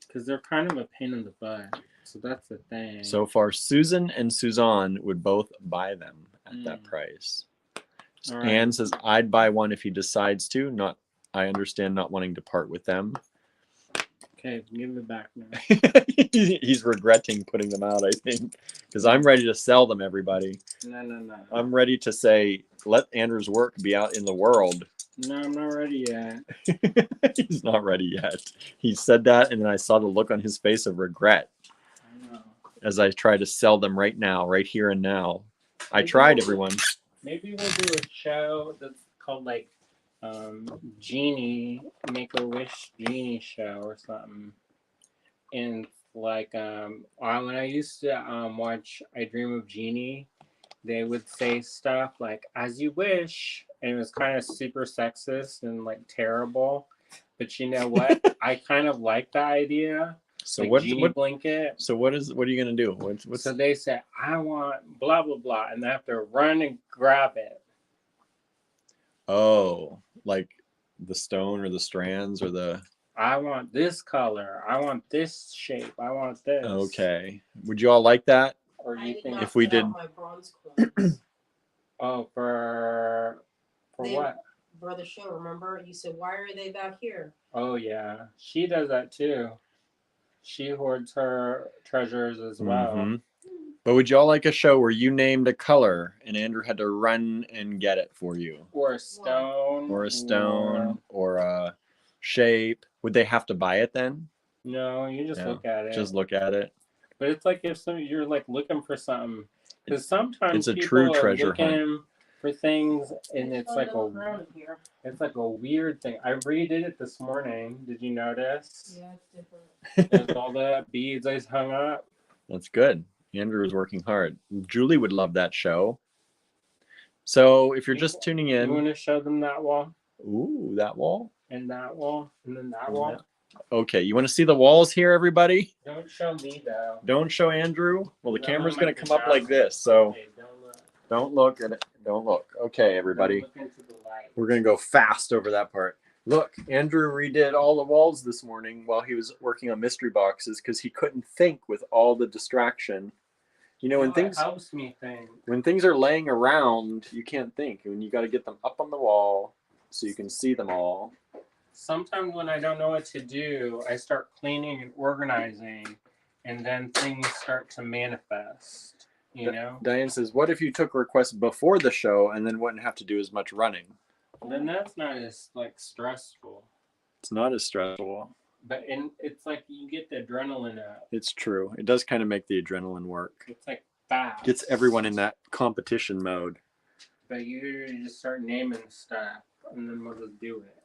Because they're kind of a pain in the butt. So that's the thing. So far, Susan and Suzanne would both buy them at that price. Right. Anne says I'd buy one if he decides to. Not, I understand not wanting to part with them. Okay, give it back now. He's regretting putting them out, I think, because I'm ready to sell them, everybody. No. I'm ready to say, let Andrew's work be out in the world. No, I'm not ready yet. He's not ready yet. He said that, and then I saw the look on his face of regret I know. as I try to sell them right now, right here and now. I tried, everyone. Maybe we'll do a show that's called like Genie, Make-A-Wish Genie Show or something. And like when I used to watch I Dream of Genie, they would say stuff like "as you wish," and it was kind of super sexist and like terrible. But you know what? I kind of like the idea. So like what? Genie What? blanket. So what is? What are you gonna do? What's So they say I want blah blah blah, and they have to run and grab it. Oh, like the stone or the strands or the. I want this color. I want this shape. I want this. Okay. Would you all like that? Or do you think If we did- my bronze coins Oh, for They- what? for the show, remember? You said, why are they back here? Oh yeah, she does that too. She hoards her treasures as well. Mhm. But would y'all like a show where you named a color and Andrew had to run and get it for you? Or a stone. Or a stone or a shape? Would they have to buy it then? No, you just No, look at it. Just look at it. But it's like if you're like looking for something, because sometimes It's a people true are treasure looking for things, and it's like Look around here. a weird thing. I redid it this morning. Did you notice? Yeah, it's different. There's all the beads I hung up. That's good. Andrew is working hard. Julie would love that show. So if you're just tuning You want in, to show them that wall, ooh, that wall. and that wall, and then that And wall? that- Okay, you want to see the walls here, everybody? Don't show me though. Don't show Andrew. Well, the No, camera's I'm going to like come up like down. this, so Okay, don't look. don't look at it. Don't look. Okay, everybody. Don't look into the light. We're going to go fast over that part. Look, Andrew redid all the walls this morning while he was working on mystery boxes because he couldn't think with all the distraction. You know, when It things helps me think. are laying around, you can't think, and you got to get them up on the wall so you can see them all. Sometimes when I don't know what to do, I start cleaning and organizing, and then things start to manifest. You know? Diane says, "What if you took requests before the show and then wouldn't have to do as much running?" Then that's not as like stressful. It's not as stressful. But it's like you get the adrenaline up. It's true. It does kind of make the adrenaline work. It's like fast. Gets everyone in that competition mode. But you just start naming stuff, and then we'll just do it.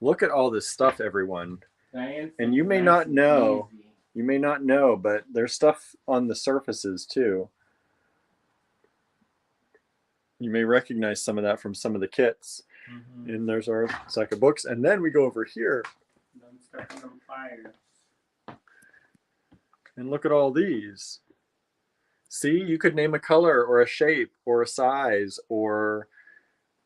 Look at all this stuff, everyone. Diane, And you may nice not and know. easy. You may not know, but there's stuff on the surfaces too. You may recognize some of that from some of the kits. Mhm. And there's our stack of books. And then we go over here Don't start on fire. and look at all these. See, you could name a color or a shape or a size or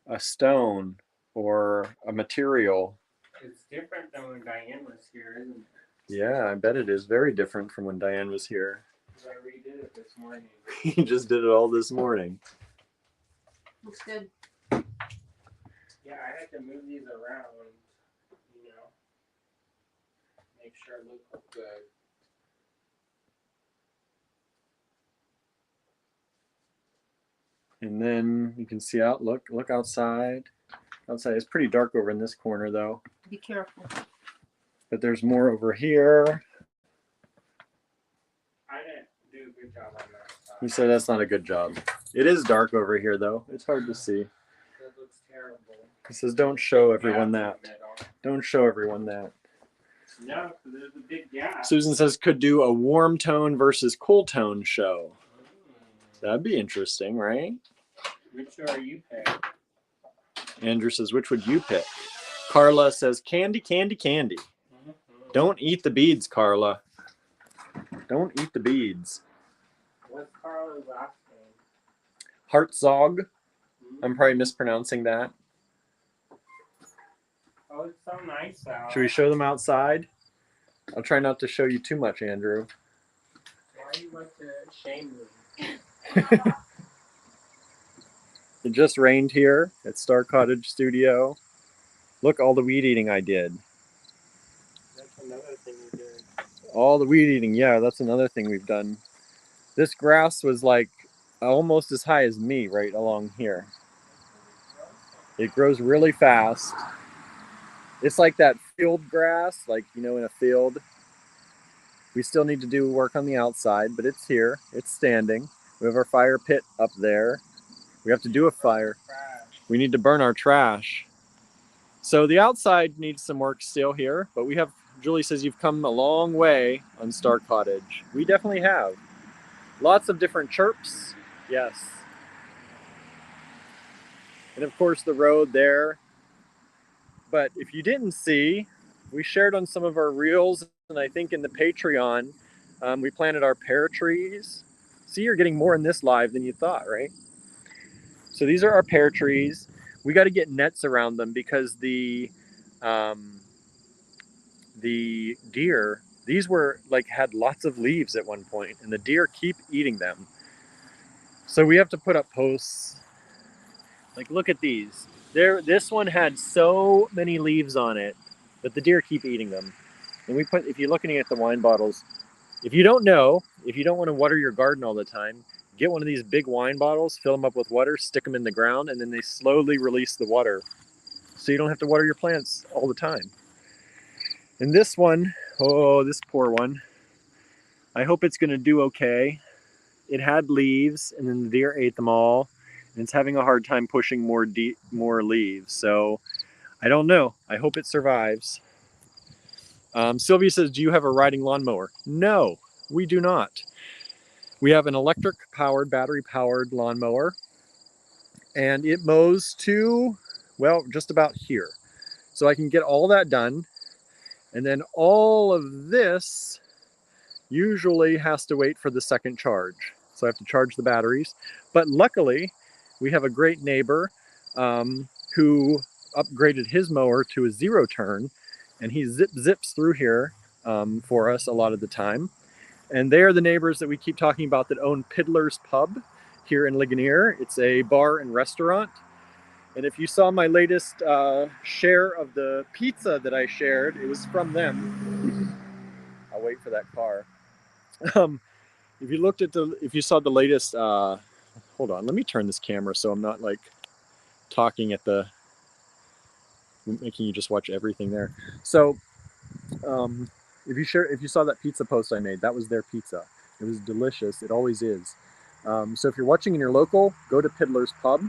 a stone or a material. It's different than when Diane was here, isn't it? Yeah, I bet it is very different from when Diane was here. 'Cause I redid it this morning. He just did it all this morning. Looks good. Yeah, I had to move these around, you know, make sure it looked good. And then you can see out. Look outside. Outside, it's pretty dark over in this corner though. Be careful. But there's more over here. I didn't do a good job on that side. He said that's not a good job. It is dark over here though. It's hard to see. That looks terrible. He says don't show everyone Gap that. in the middle. Don't show everyone that. No, because there's a big gap. Susan says could do a warm tone versus cool tone show. Mm. That'd be interesting, right? Which are you picking? Andrew says, which would you pick? Carla says, candy, candy, candy. Don't eat the beads, Carla. Don't eat the beads. What's Carla's last name? Hartzog. I'm probably mispronouncing that. Oh, it's so nice out. Should we show them outside? I'll try not to show you too much, Andrew. Why do you like to shame me? It just rained here at Star Cottage Studio. Look, all the weed eating I did. That's another thing you did. All the weed eating, yeah, that's another thing we've done. This grass was like almost as high as me right along here. It grows really fast. It's like that field grass, like, you know, in a field. We still need to do work on the outside, but it's here. It's standing. We have our fire pit up there. We have to do a fire. We need to burn our trash. So the outside needs some work still here, but we have, Julie says you've come a long way on Star Cottage. We definitely have. Lots of different chirps, yes. And of course the road there. But if you didn't see, we shared on some of our reels, and I think in the Patreon, we planted our pear trees. See, you're getting more in this live than you thought, right? So these are our pear trees. We got to get nets around them because the deer, these were like had lots of leaves at one point, and the deer keep eating them. So we have to put up posts. Like, look at these. This one had so many leaves on it, but the deer keep eating them. And we put, if you're looking at the wine bottles, if you don't know, if you don't want to water your garden all the time, get one of these big wine bottles, fill them up with water, stick them in the ground, and then they slowly release the water. So you don't have to water your plants all the time. And this one, oh, this poor one, I hope it's going to do okay. It had leaves, and then the deer ate them all, and it's having a hard time pushing more leaves. So I don't know. I hope it survives. Sylvia says, do you have a riding lawnmower? No, we do not. We have an electric-powered, battery-powered lawnmower, and it mows to, well, just about here. So I can get all that done, and then all of this usually has to wait for the second charge. So I have to charge the batteries. But luckily, we have a great neighbor who upgraded his mower to a zero turn, and he zips through here for us a lot of the time. And they are the neighbors that we keep talking about that own Piddler's Pub here in Ligonier. It's a bar and restaurant. And if you saw my latest share of the pizza that I shared, it was from them. I'll wait for that car. If you saw the latest, hold on, let me turn this camera so I'm not like talking at the, making you just watch everything there. So, if you saw that pizza post I made, that was their pizza. It was delicious. It always is. So if you're watching in your local, go to Piddler's Pub.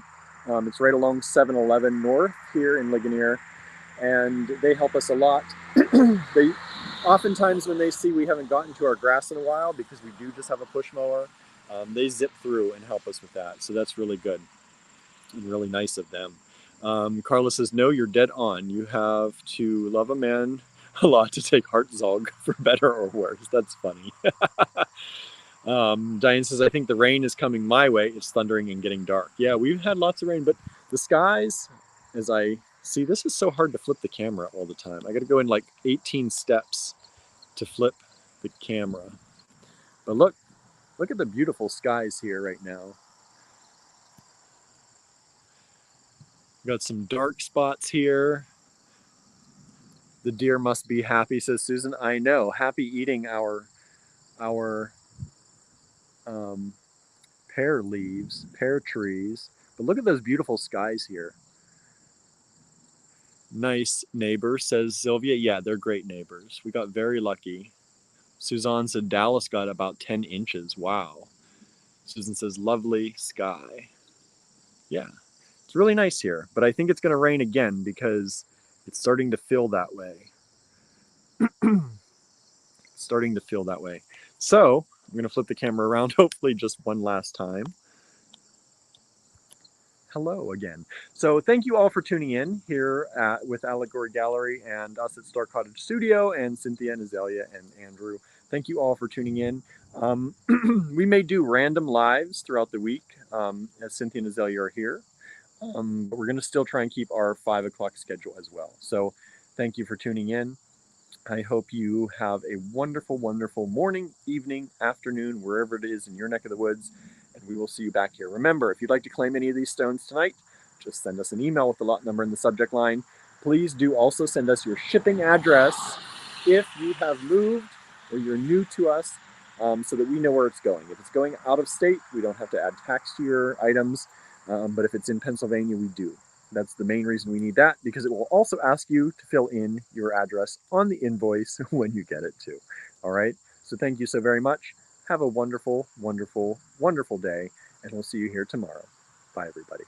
It's right along 7-Eleven North here in Ligonier, and they help us a lot. They oftentimes, when they see we haven't gotten to our grass in a while, because we do just have a push mower, they zip through and help us with that. So that's really good and really nice of them. Carla says, no, you're dead on. You have to love a man a lot to take Hartzog for better or worse. That's funny. Diane says, I think the rain is coming my way. It's thundering and getting dark. Yeah, we've had lots of rain, but the skies, as I see, this is so hard to flip the camera all the time. I got to go in like 18 steps to flip the camera. But look at the beautiful skies here right now. Got some dark spots here. The deer must be happy, says Susan. I know, happy eating our pear leaves, pear trees. But look at those beautiful skies here. Nice neighbor, says Sylvia. Yeah, they're great neighbors. We got very lucky. Suzanne said Dallas got about 10 inches. Wow. Susan says lovely sky. Yeah, it's really nice here. But I think it's going to rain again because it's starting to feel that way. Starting to feel that way. So I'm going to flip the camera around, hopefully just one last time. Hello again. So thank you all for tuning in here with Allegory Gallery and us at Star Cottage Studio, and Cynthia and Azalea and Andrew. Thank you all for tuning in. We may do random lives throughout the week as Cynthia and Azalea are here. But we're going to still try and keep our 5 o'clock schedule as well. So thank you for tuning in. I hope you have a wonderful, wonderful morning, evening, afternoon, wherever it is in your neck of the woods. And we will see you back here. Remember, if you'd like to claim any of these stones tonight, just send us an email with the lot number in the subject line. Please do also send us your shipping address if you have moved or you're new to us, so that we know where it's going. If it's going out of state, we don't have to add tax to your items. But if it's in Pennsylvania, we do. That's the main reason we need that, because it will also ask you to fill in your address on the invoice when you get it too. All right. So thank you so very much. Have a wonderful, wonderful, wonderful day, and we'll see you here tomorrow. Bye, everybody.